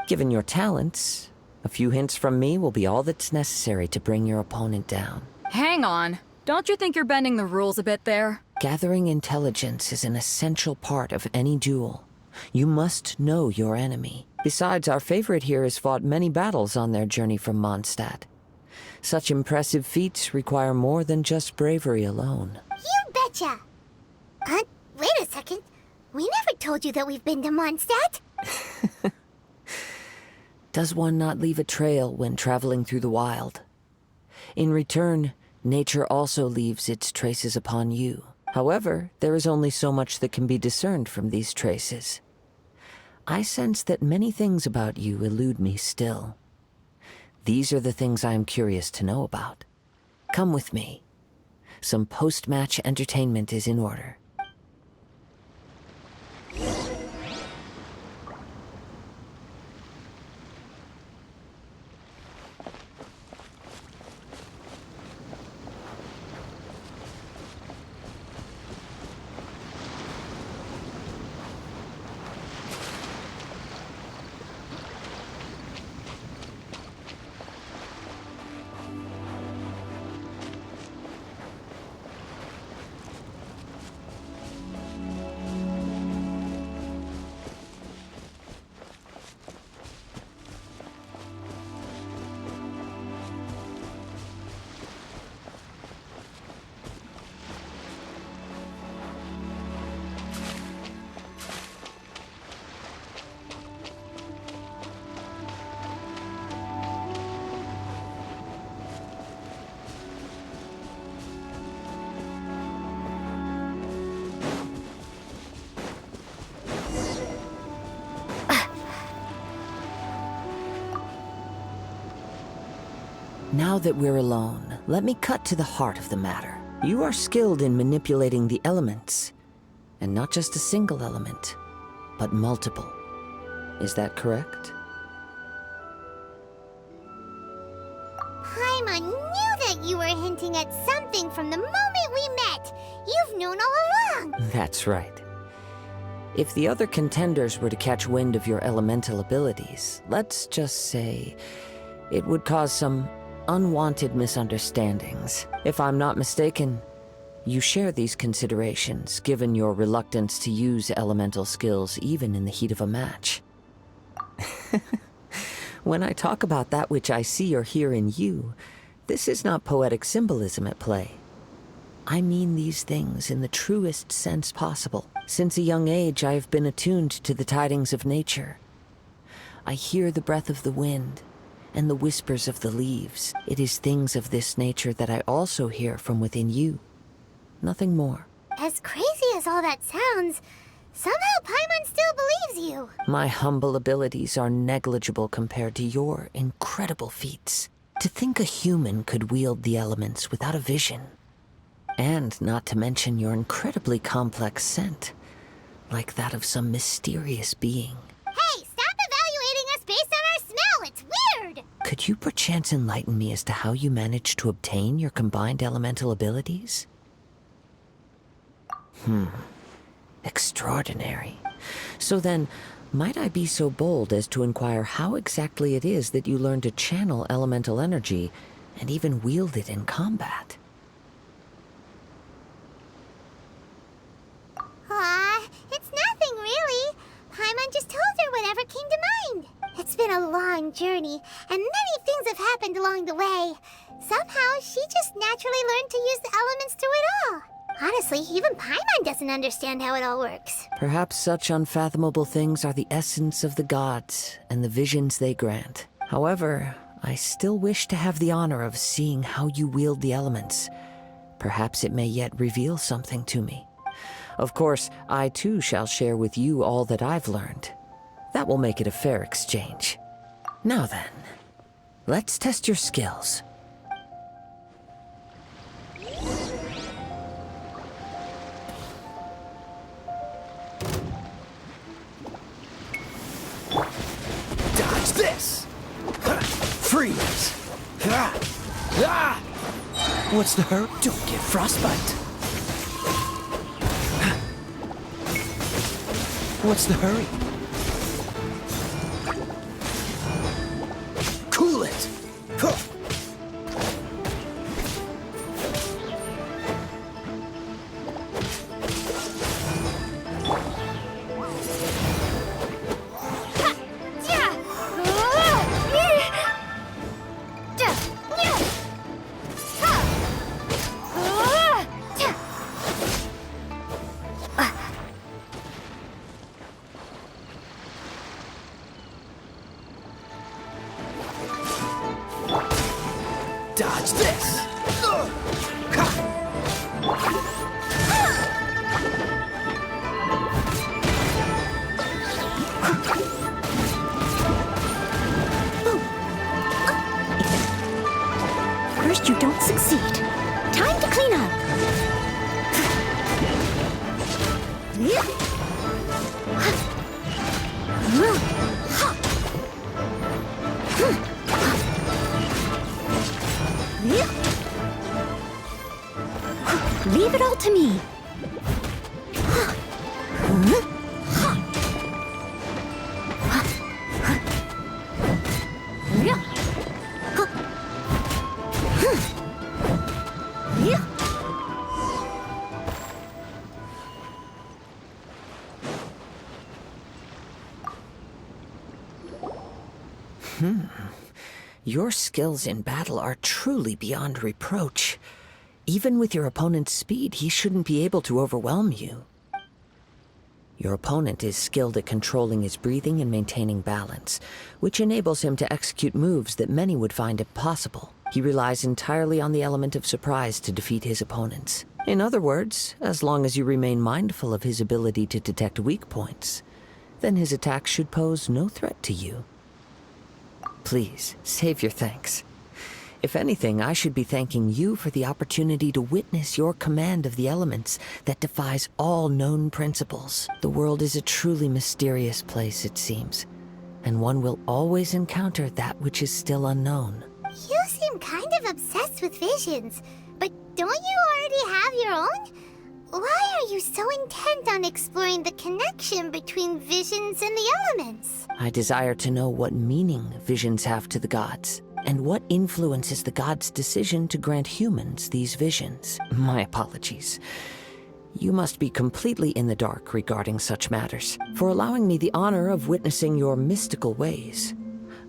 Given your talents, a few hints from me will be all that's necessary to bring your opponent down. Hang on. Don't you think you're bending the rules a bit there? Gathering intelligence is an essential part of any duel. You must know your enemy. Besides, our favorite here has fought many battles on their journey from Mondstadt. Such impressive feats require more than just bravery alone. You betcha! Wait a second. We never told you that we've been to Mondstadt. Does one not leave a trail when traveling through the wild? In return, nature also leaves its traces upon you. However, there is only so much that can be discerned from these traces. I sense that many things about you elude me still. These are the things I am curious to know about. Come with me. Some post-match entertainment is in order. Now that we're alone, let me cut to the heart of the matter. You are skilled in manipulating the elements, and not just a single element, but multiple. Is that correct? Paimon knew that you were hinting at something from the moment we met. You've known all along. That's right. If the other contenders were to catch wind of your elemental abilities, let's just say it would cause some unwanted misunderstandings. If I'm not mistaken, you share these considerations, given your reluctance to use elemental skills even in the heat of a match. When I talk about that which I see or hear in you, this is not poetic symbolism at play. I mean these things in the truest sense possible. Since a young age, I have been attuned to the tidings of nature. I hear the breath of the wind and the whispers of the leaves. It is things of this nature that I also hear from within you. Nothing more. As crazy as all that sounds, somehow Paimon still believes you. My humble abilities are negligible compared to your incredible feats. To think a human could wield the elements without a vision. And not to mention your incredibly complex scent, like that of some mysterious being. Hey, stop evaluating us based on our smell! It's weird! Could you perchance enlighten me as to how you managed to obtain your combined elemental abilities? Extraordinary. So then, might I be so bold as to inquire how exactly it is that you learned to channel elemental energy and even wield it in combat? It's nothing really. Paimon just told her whatever came to mind. It's been a long journey, and many things have happened along the way. Somehow, she just naturally learned to use the elements through it all. Honestly, even Paimon doesn't understand how it all works. Perhaps such unfathomable things are the essence of the gods and the visions they grant. However, I still wish to have the honor of seeing how you wield the elements. Perhaps it may yet reveal something to me. Of course, I too shall share with you all that I've learned. That will make it a fair exchange. Now then, let's test your skills. Dodge this! Freeze! What's the hurry? Don't get frostbite. What's the hurry? Cool it! Dodge this! First you don't succeed. Time to clean up. Leave it all to me. Your skills in battle are truly beyond reproach. Even with your opponent's speed, he shouldn't be able to overwhelm you. Your opponent is skilled at controlling his breathing and maintaining balance, which enables him to execute moves that many would find impossible. He relies entirely on the element of surprise to defeat his opponents. In other words, as long as you remain mindful of his ability to detect weak points, then his attacks should pose no threat to you. Please, save your thanks. If anything, I should be thanking you for the opportunity to witness your command of the elements that defies all known principles. The world is a truly mysterious place, it seems, and one will always encounter that which is still unknown. You seem kind of obsessed with visions, but don't you already have your own? Why are you so intent on exploring the connection between visions and the elements? I desire to know what meaning visions have to the gods, and what influences the gods' decision to grant humans these visions. My apologies. You must be completely in the dark regarding such matters. For allowing me the honor of witnessing your mystical ways,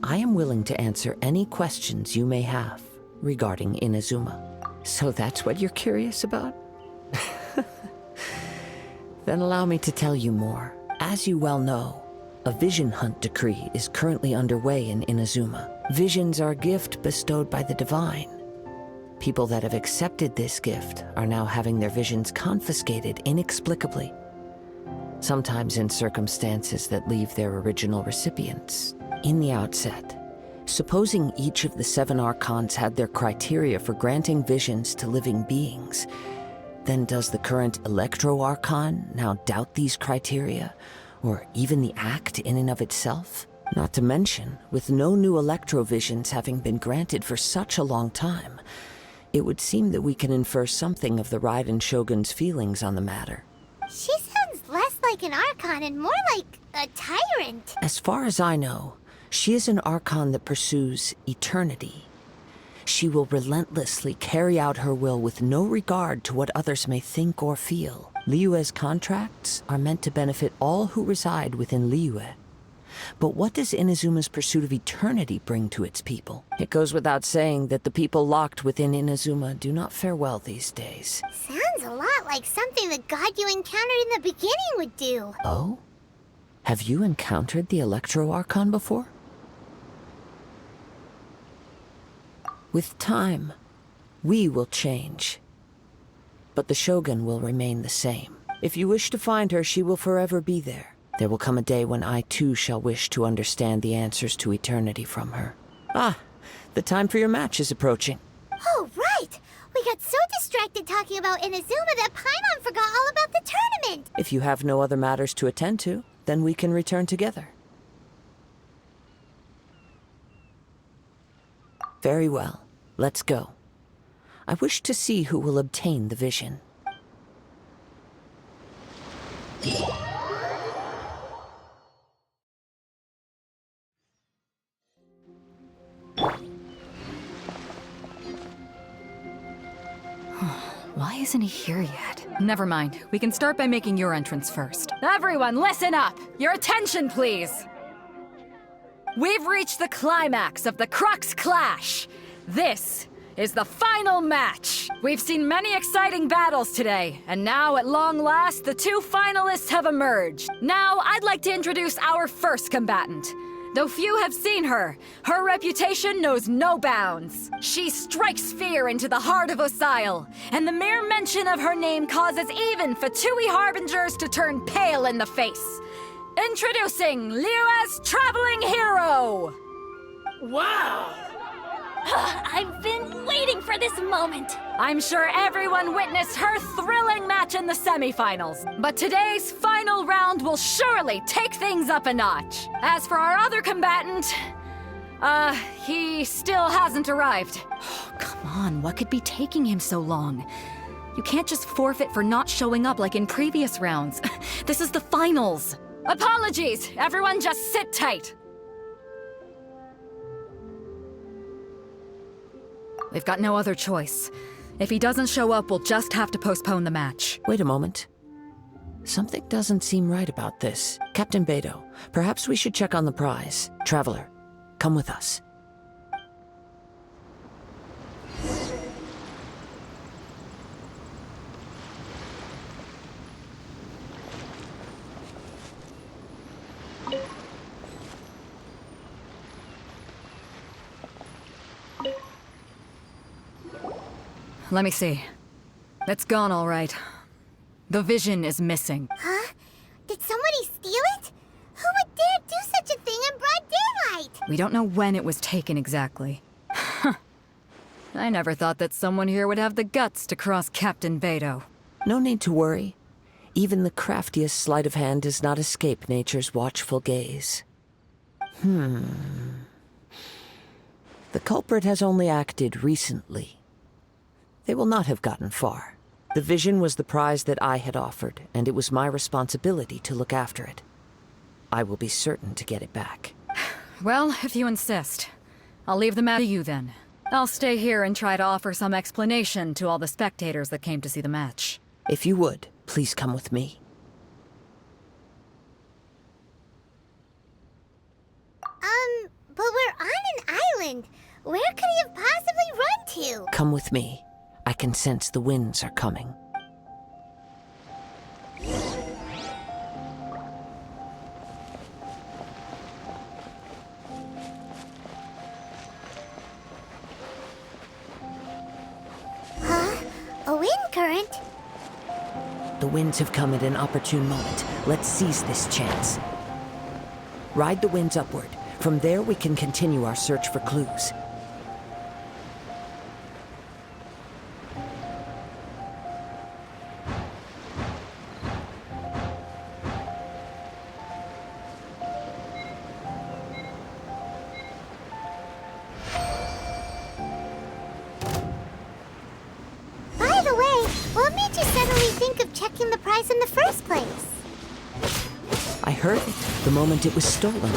I am willing to answer any questions you may have regarding Inazuma. So that's what you're curious about? Then allow me to tell you more. As you well know, a vision hunt decree is currently underway in Inazuma. Visions are a gift bestowed by the divine. People that have accepted this gift are now having their visions confiscated inexplicably, sometimes in circumstances that leave their original recipients. In the outset, supposing each of the 7 archons had their criteria for granting visions to living beings, then does the current Electro Archon now doubt these criteria, or even the act in and of itself? Not to mention, with no new Electrovisions having been granted for such a long time, it would seem that we can infer something of the Raiden Shogun's feelings on the matter. She sounds less like an Archon and more like a tyrant. As far as I know, she is an Archon that pursues eternity. She will relentlessly carry out her will with no regard to what others may think or feel. Liyue's contracts are meant to benefit all who reside within Liyue. But what does Inazuma's pursuit of eternity bring to its people? It goes without saying that the people locked within Inazuma do not fare well these days. Sounds a lot like something the god you encountered in the beginning would do. Oh? Have you encountered the Electro Archon before? With time, we will change. But the Shogun will remain the same. If you wish to find her, she will forever be there. There will come a day when I too shall wish to understand the answers to eternity from her. Ah, the time for your match is approaching. Oh, right! We got so distracted talking about Inazuma that Paimon forgot all about the tournament! If you have no other matters to attend to, then we can return together. Very well. Let's go. I wish to see who will obtain the vision. Why isn't he here yet? Never mind. We can start by making your entrance first. Everyone, listen up! Your attention, please! We've reached the climax of the Crux Clash! This is the final match! We've seen many exciting battles today, and now, at long last, the 2 finalists have emerged. Now, I'd like to introduce our first combatant. Though few have seen her, her reputation knows no bounds. She strikes fear into the heart of Osile, and the mere mention of her name causes even Fatui Harbingers to turn pale in the face. Introducing Liyue's traveling hero! Wow! I've been waiting for this moment! I'm sure everyone witnessed her thrilling match in the semifinals, but today's final round will surely take things up a notch. As for our other combatant, he still hasn't arrived. Oh, come on, what could be taking him so long? You can't just forfeit for not showing up like in previous rounds. This is the finals. Apologies! Everyone just sit tight. We've got no other choice. If he doesn't show up, we'll just have to postpone the match. Wait a moment. Something doesn't seem right about this. Captain Beidou, perhaps we should check on the prize. Traveler, come with us. Let me see. It's gone all right. The vision is missing. Huh? Did somebody steal it? Who would dare do such a thing in broad daylight? We don't know when it was taken exactly. I never thought that someone here would have the guts to cross Captain Beto. No need to worry. Even the craftiest sleight of hand does not escape nature's watchful gaze. The culprit has only acted recently. They will not have gotten far. The vision was the prize that I had offered, and it was my responsibility to look after it. I will be certain to get it back. Well, if you insist. I'll leave the matter to you then. I'll stay here and try to offer some explanation to all the spectators that came to see the match. If you would, please come with me. But we're on an island. Where could he have possibly run to? Come with me. I can sense the winds are coming. Huh? A wind current? The winds have come at an opportune moment. Let's seize this chance. Ride the winds upward. From there, we can continue our search for clues. By the way, what made you suddenly think of checking the prize in the first place? I heard it the moment it was stolen.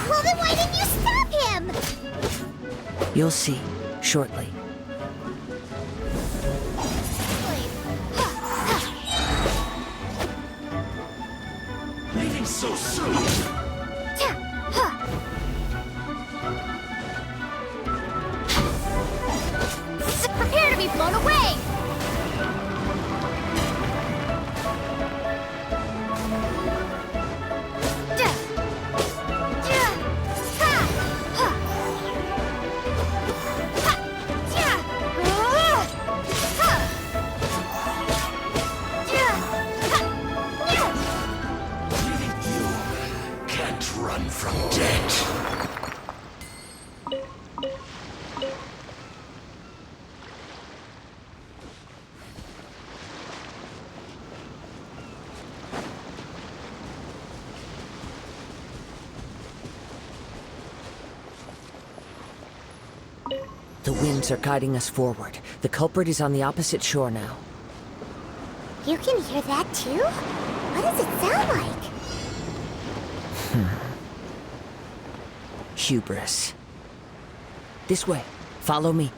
Well, then why didn't you stop him? You'll see, shortly. Leaving so soon! Prepare to be blown away! Can't run from death. The winds are guiding us forward. The culprit is on the opposite shore now. You can hear that too? What does it sound like? Hubris. This way. Follow me.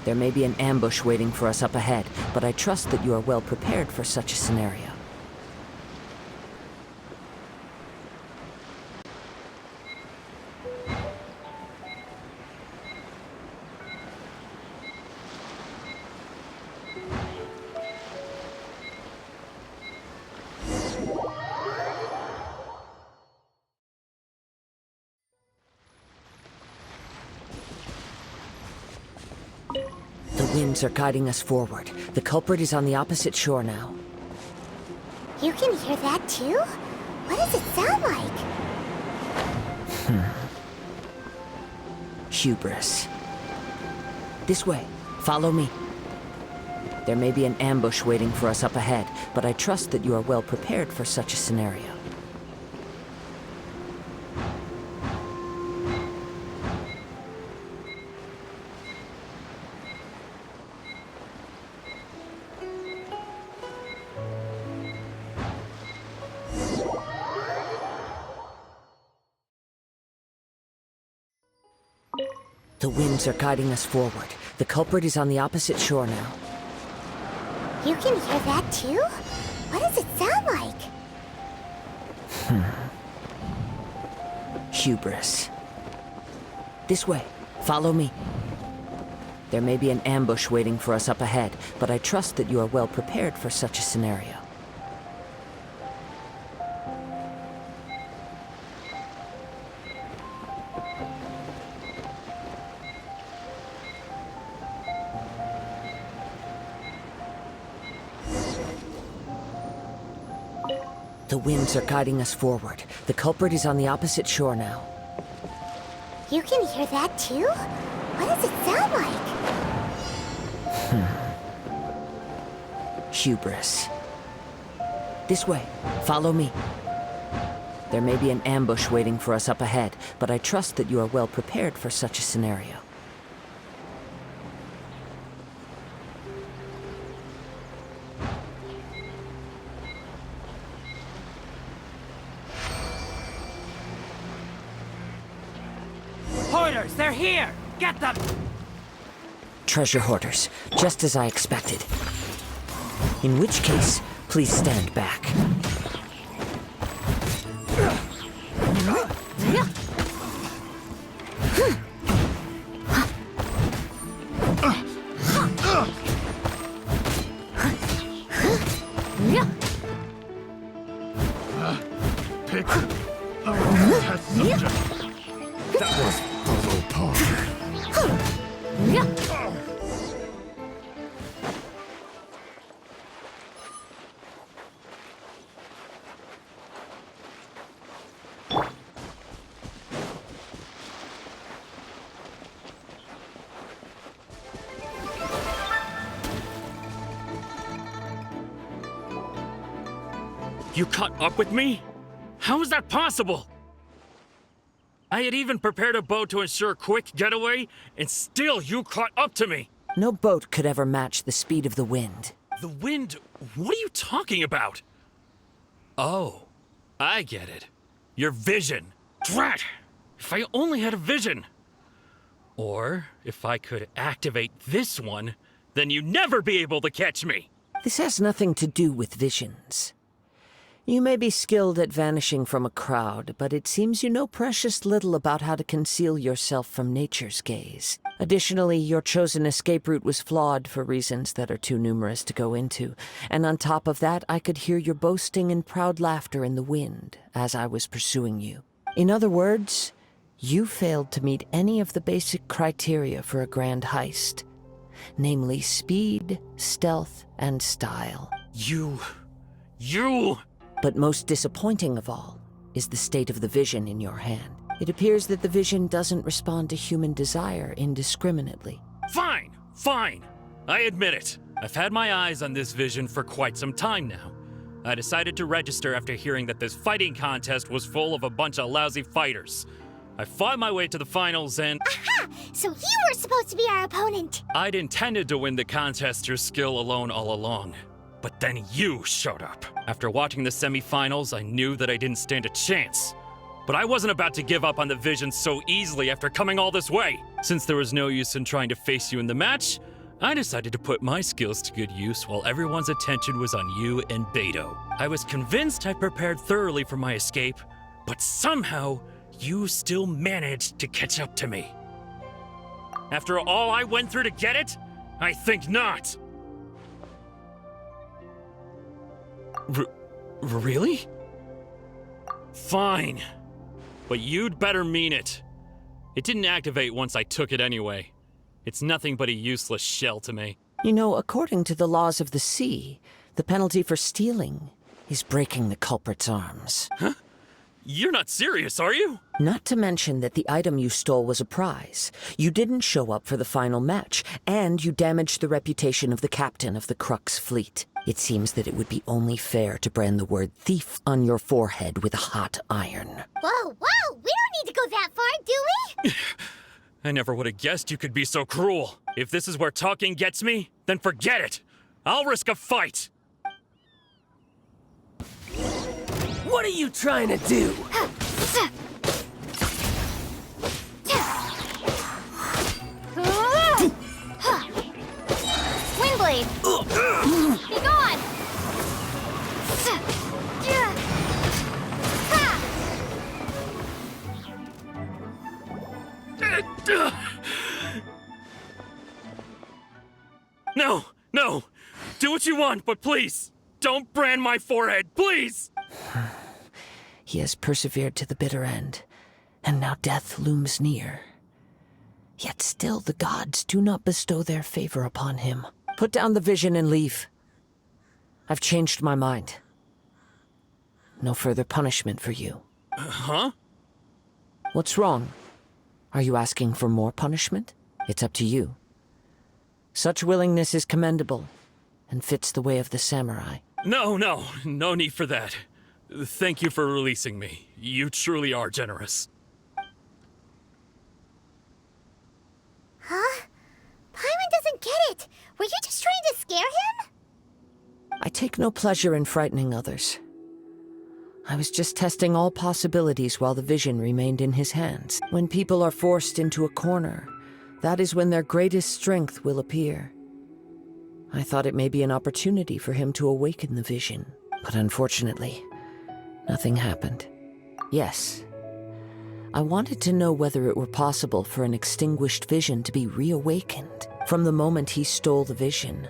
There may be an ambush waiting for us up ahead, but I trust that you are well prepared for such a scenario. The winds are guiding us forward. The culprit is on the opposite shore now. You can hear that too? What does it sound like? Hubris. This way. Follow me. There may be an ambush waiting for us up ahead, but I trust that you are well prepared for such a scenario. The winds are guiding us forward. The culprit is on the opposite shore now. You can hear that too? What does it sound like? Hubris. This way. Follow me. There may be an ambush waiting for us up ahead, but I trust that you are well prepared for such a scenario. The winds are guiding us forward. The culprit is on the opposite shore now. You can hear that too? What does it sound like? Hubris. This way. Follow me. There may be an ambush waiting for us up ahead, but I trust that you are well prepared for such a scenario. Hoarders, they're here! Get them! Treasure hoarders, just as I expected. In which case, please stand back. Pick a test subject. That was puzzle part. You caught up with me? How is that possible? I had even prepared a boat to ensure a quick getaway, and still you caught up to me! No boat could ever match the speed of the wind. The wind? What are you talking about? Oh, I get it. Your vision. Drat! If I only had a vision! Or, if I could activate this one, then you'd never be able to catch me! This has nothing to do with visions. You may be skilled at vanishing from a crowd, but it seems you know precious little about how to conceal yourself from nature's gaze. Additionally, your chosen escape route was flawed for reasons that are too numerous to go into, and on top of that, I could hear your boasting and proud laughter in the wind as I was pursuing you. In other words, you failed to meet any of the basic criteria for a grand heist, namely speed, stealth, and style. You... But most disappointing of all is the state of the vision in your hand. It appears that the vision doesn't respond to human desire indiscriminately. Fine! I admit it. I've had my eyes on this vision for quite some time now. I decided to register after hearing that this fighting contest was full of a bunch of lousy fighters. I fought my way to the finals and... Aha! So you were supposed to be our opponent! I'd intended to win the contest through skill alone all along. But then you showed up. After watching the semifinals, I knew that I didn't stand a chance. But I wasn't about to give up on the vision so easily after coming all this way. Since there was no use in trying to face you in the match, I decided to put my skills to good use while everyone's attention was on you and Beto. I was convinced I prepared thoroughly for my escape, but somehow you still managed to catch up to me. After all I went through to get it? I think not. Really? Fine. But you'd better mean it. It didn't activate once I took it anyway. It's nothing but a useless shell to me. You know, according to the laws of the sea, the penalty for stealing is breaking the culprit's arms. Huh? You're not serious, are you? Not to mention that the item you stole was a prize. You didn't show up for the final match, and you damaged the reputation of the captain of the Crux fleet. It seems that it would be only fair to brand the word thief on your forehead with a hot iron. Whoa! We don't need to go that far, do we? I never would have guessed you could be so cruel. If this is where talking gets me, then forget it. I'll risk a fight. What are you trying to do? Windblade! Be gone! No! Do what you want, but please, don't brand my forehead, please! He has persevered to the bitter end, and now death looms near. Yet still the gods do not bestow their favor upon him. Put down the vision and leave. I've changed my mind. No further punishment for you. Huh? What's wrong? Are you asking for more punishment? It's up to you. Such willingness is commendable, and fits the way of the samurai. No need for that. Thank you for releasing me. You truly are generous. Huh? Paimon doesn't get it. Were you just trying to scare him? I take no pleasure in frightening others. I was just testing all possibilities while the vision remained in his hands. When people are forced into a corner, that is when their greatest strength will appear. I thought it may be an opportunity for him to awaken the vision, but unfortunately, nothing happened. Yes, I wanted to know whether it were possible for an extinguished vision to be reawakened. From the moment he stole the vision,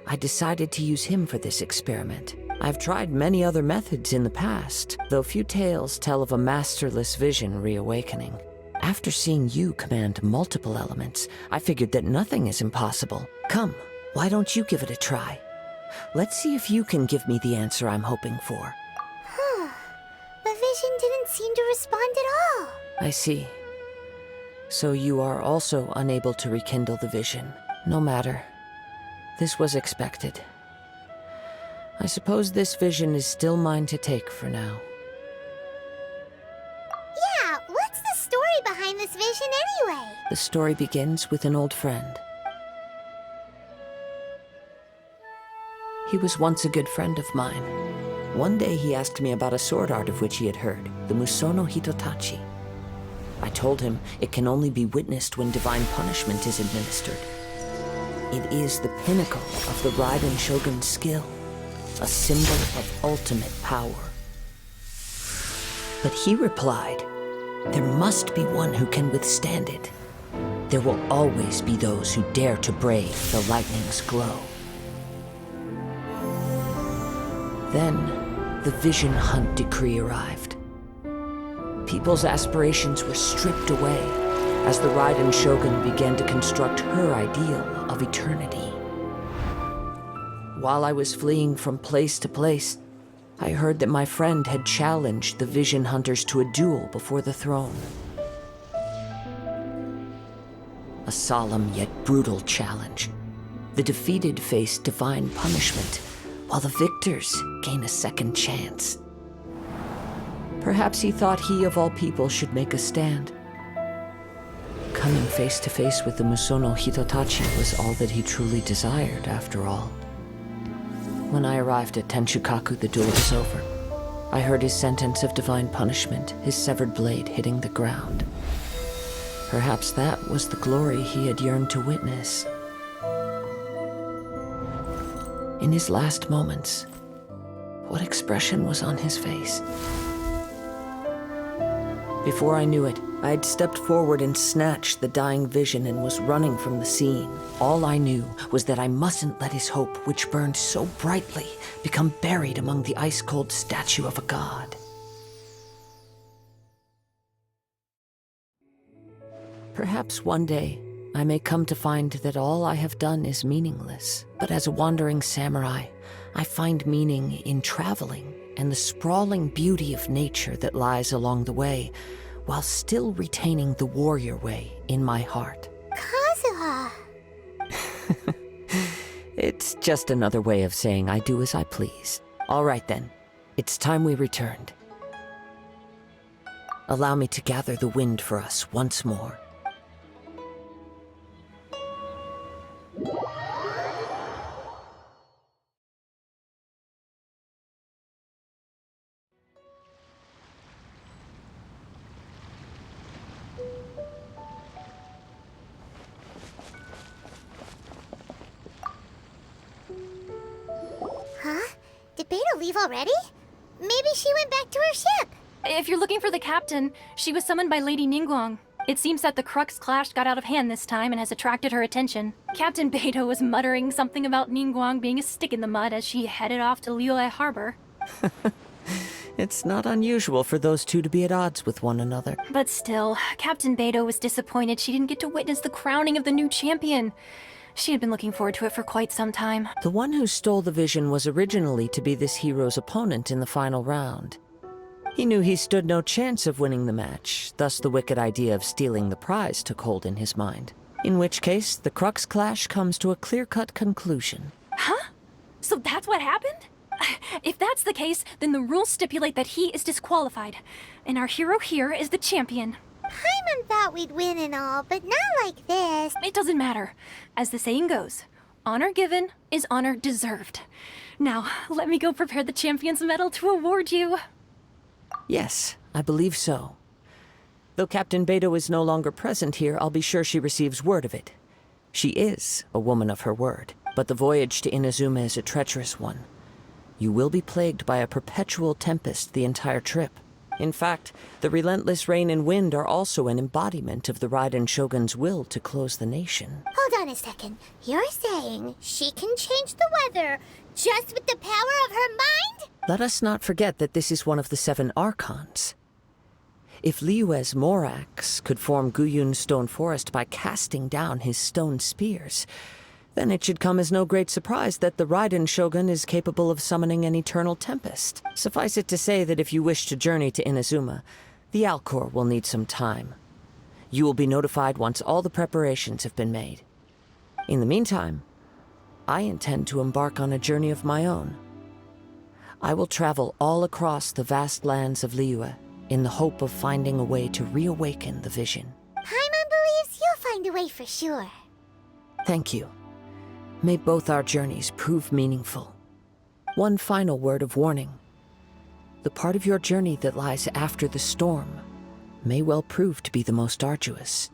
I decided to use him for this experiment. I've tried many other methods in the past, though few tales tell of a masterless vision reawakening. After seeing you command multiple elements, I figured that nothing is impossible. Come, why don't you give it a try? Let's see if you can give me the answer I'm hoping for. The vision didn't seem to respond at all. I see. So you are also unable to rekindle the vision. No matter. This was expected. I suppose this vision is still mine to take for now. Yeah, what's the story behind this vision anyway? The story begins with an old friend. He was once a good friend of mine. One day he asked me about a sword art of which he had heard, the Musono Hitotachi. I told him it can only be witnessed when divine punishment is administered. It is the pinnacle of the Raiden Shogun's skill, a symbol of ultimate power. But he replied, there must be one who can withstand it. There will always be those who dare to brave the lightning's glow. Then, the Vision Hunt decree arrived. People's aspirations were stripped away as the Raiden Shogun began to construct her ideal of eternity. While I was fleeing from place to place, I heard that my friend had challenged the Vision Hunters to a duel before the throne. A solemn yet brutal challenge. The defeated face divine punishment, while the victors gain a second chance. Perhaps he thought he of all people should make a stand. Coming face to face with the Musono Hitotachi was all that he truly desired, after all. When I arrived at Tenshukaku, the duel was over. I heard his sentence of divine punishment, his severed blade hitting the ground. Perhaps that was the glory he had yearned to witness. In his last moments, what expression was on his face? Before I knew it, I had stepped forward and snatched the dying vision and was running from the scene. All I knew was that I mustn't let his hope, which burned so brightly, become buried among the ice-cold statue of a god. Perhaps one day, I may come to find that all I have done is meaningless. But as a wandering samurai, I find meaning in traveling and the sprawling beauty of nature that lies along the way, while still retaining the warrior way in my heart. Kazuha! It's just another way of saying I do as I please. All right then, it's time we returned. Allow me to gather the wind for us once more. Huh? Did Beta leave already? Maybe she went back to her ship. If you're looking for the captain, she was summoned by Lady Ningguang. It seems that the Crux clash got out of hand this time and has attracted her attention. Captain Beidou was muttering something about Ningguang being a stick in the mud as she headed off to Liyue Harbor. It's not unusual for those two to be at odds with one another. But still, Captain Beidou was disappointed she didn't get to witness the crowning of the new champion. She had been looking forward to it for quite some time. The one who stole the vision was originally to be this hero's opponent in the final round. He knew he stood no chance of winning the match, thus the wicked idea of stealing the prize took hold in his mind. In which case, the Crux clash comes to a clear-cut conclusion. Huh? So that's what happened? If that's the case, then the rules stipulate that he is disqualified. And our hero here is the champion. Paimon thought we'd win and all, but not like this. It doesn't matter. As the saying goes, honor given is honor deserved. Now, let me go prepare the champion's medal to award you. Yes, I believe so. Though Captain Beidou is no longer present here, I'll be sure she receives word of it. She is a woman of her word, but the voyage to Inazuma is a treacherous one. You will be plagued by a perpetual tempest the entire trip. In fact, the relentless rain and wind are also an embodiment of the Raiden Shogun's will to close the nation. Hold on a second. You're saying she can change the weather just with the power of her mind? Let us not forget that this is one of the 7 Archons. If Liyue's Morax could form Guyun's stone forest by casting down his stone spears, then it should come as no great surprise that the Raiden Shogun is capable of summoning an eternal tempest. Suffice it to say that if you wish to journey to Inazuma, the Alcor will need some time. You will be notified once all the preparations have been made. In the meantime, I intend to embark on a journey of my own. I will travel all across the vast lands of Liyue in the hope of finding a way to reawaken the vision. Paimon believes you'll find a way for sure. Thank you. May both our journeys prove meaningful. One final word of warning. The part of your journey that lies after the storm may well prove to be the most arduous.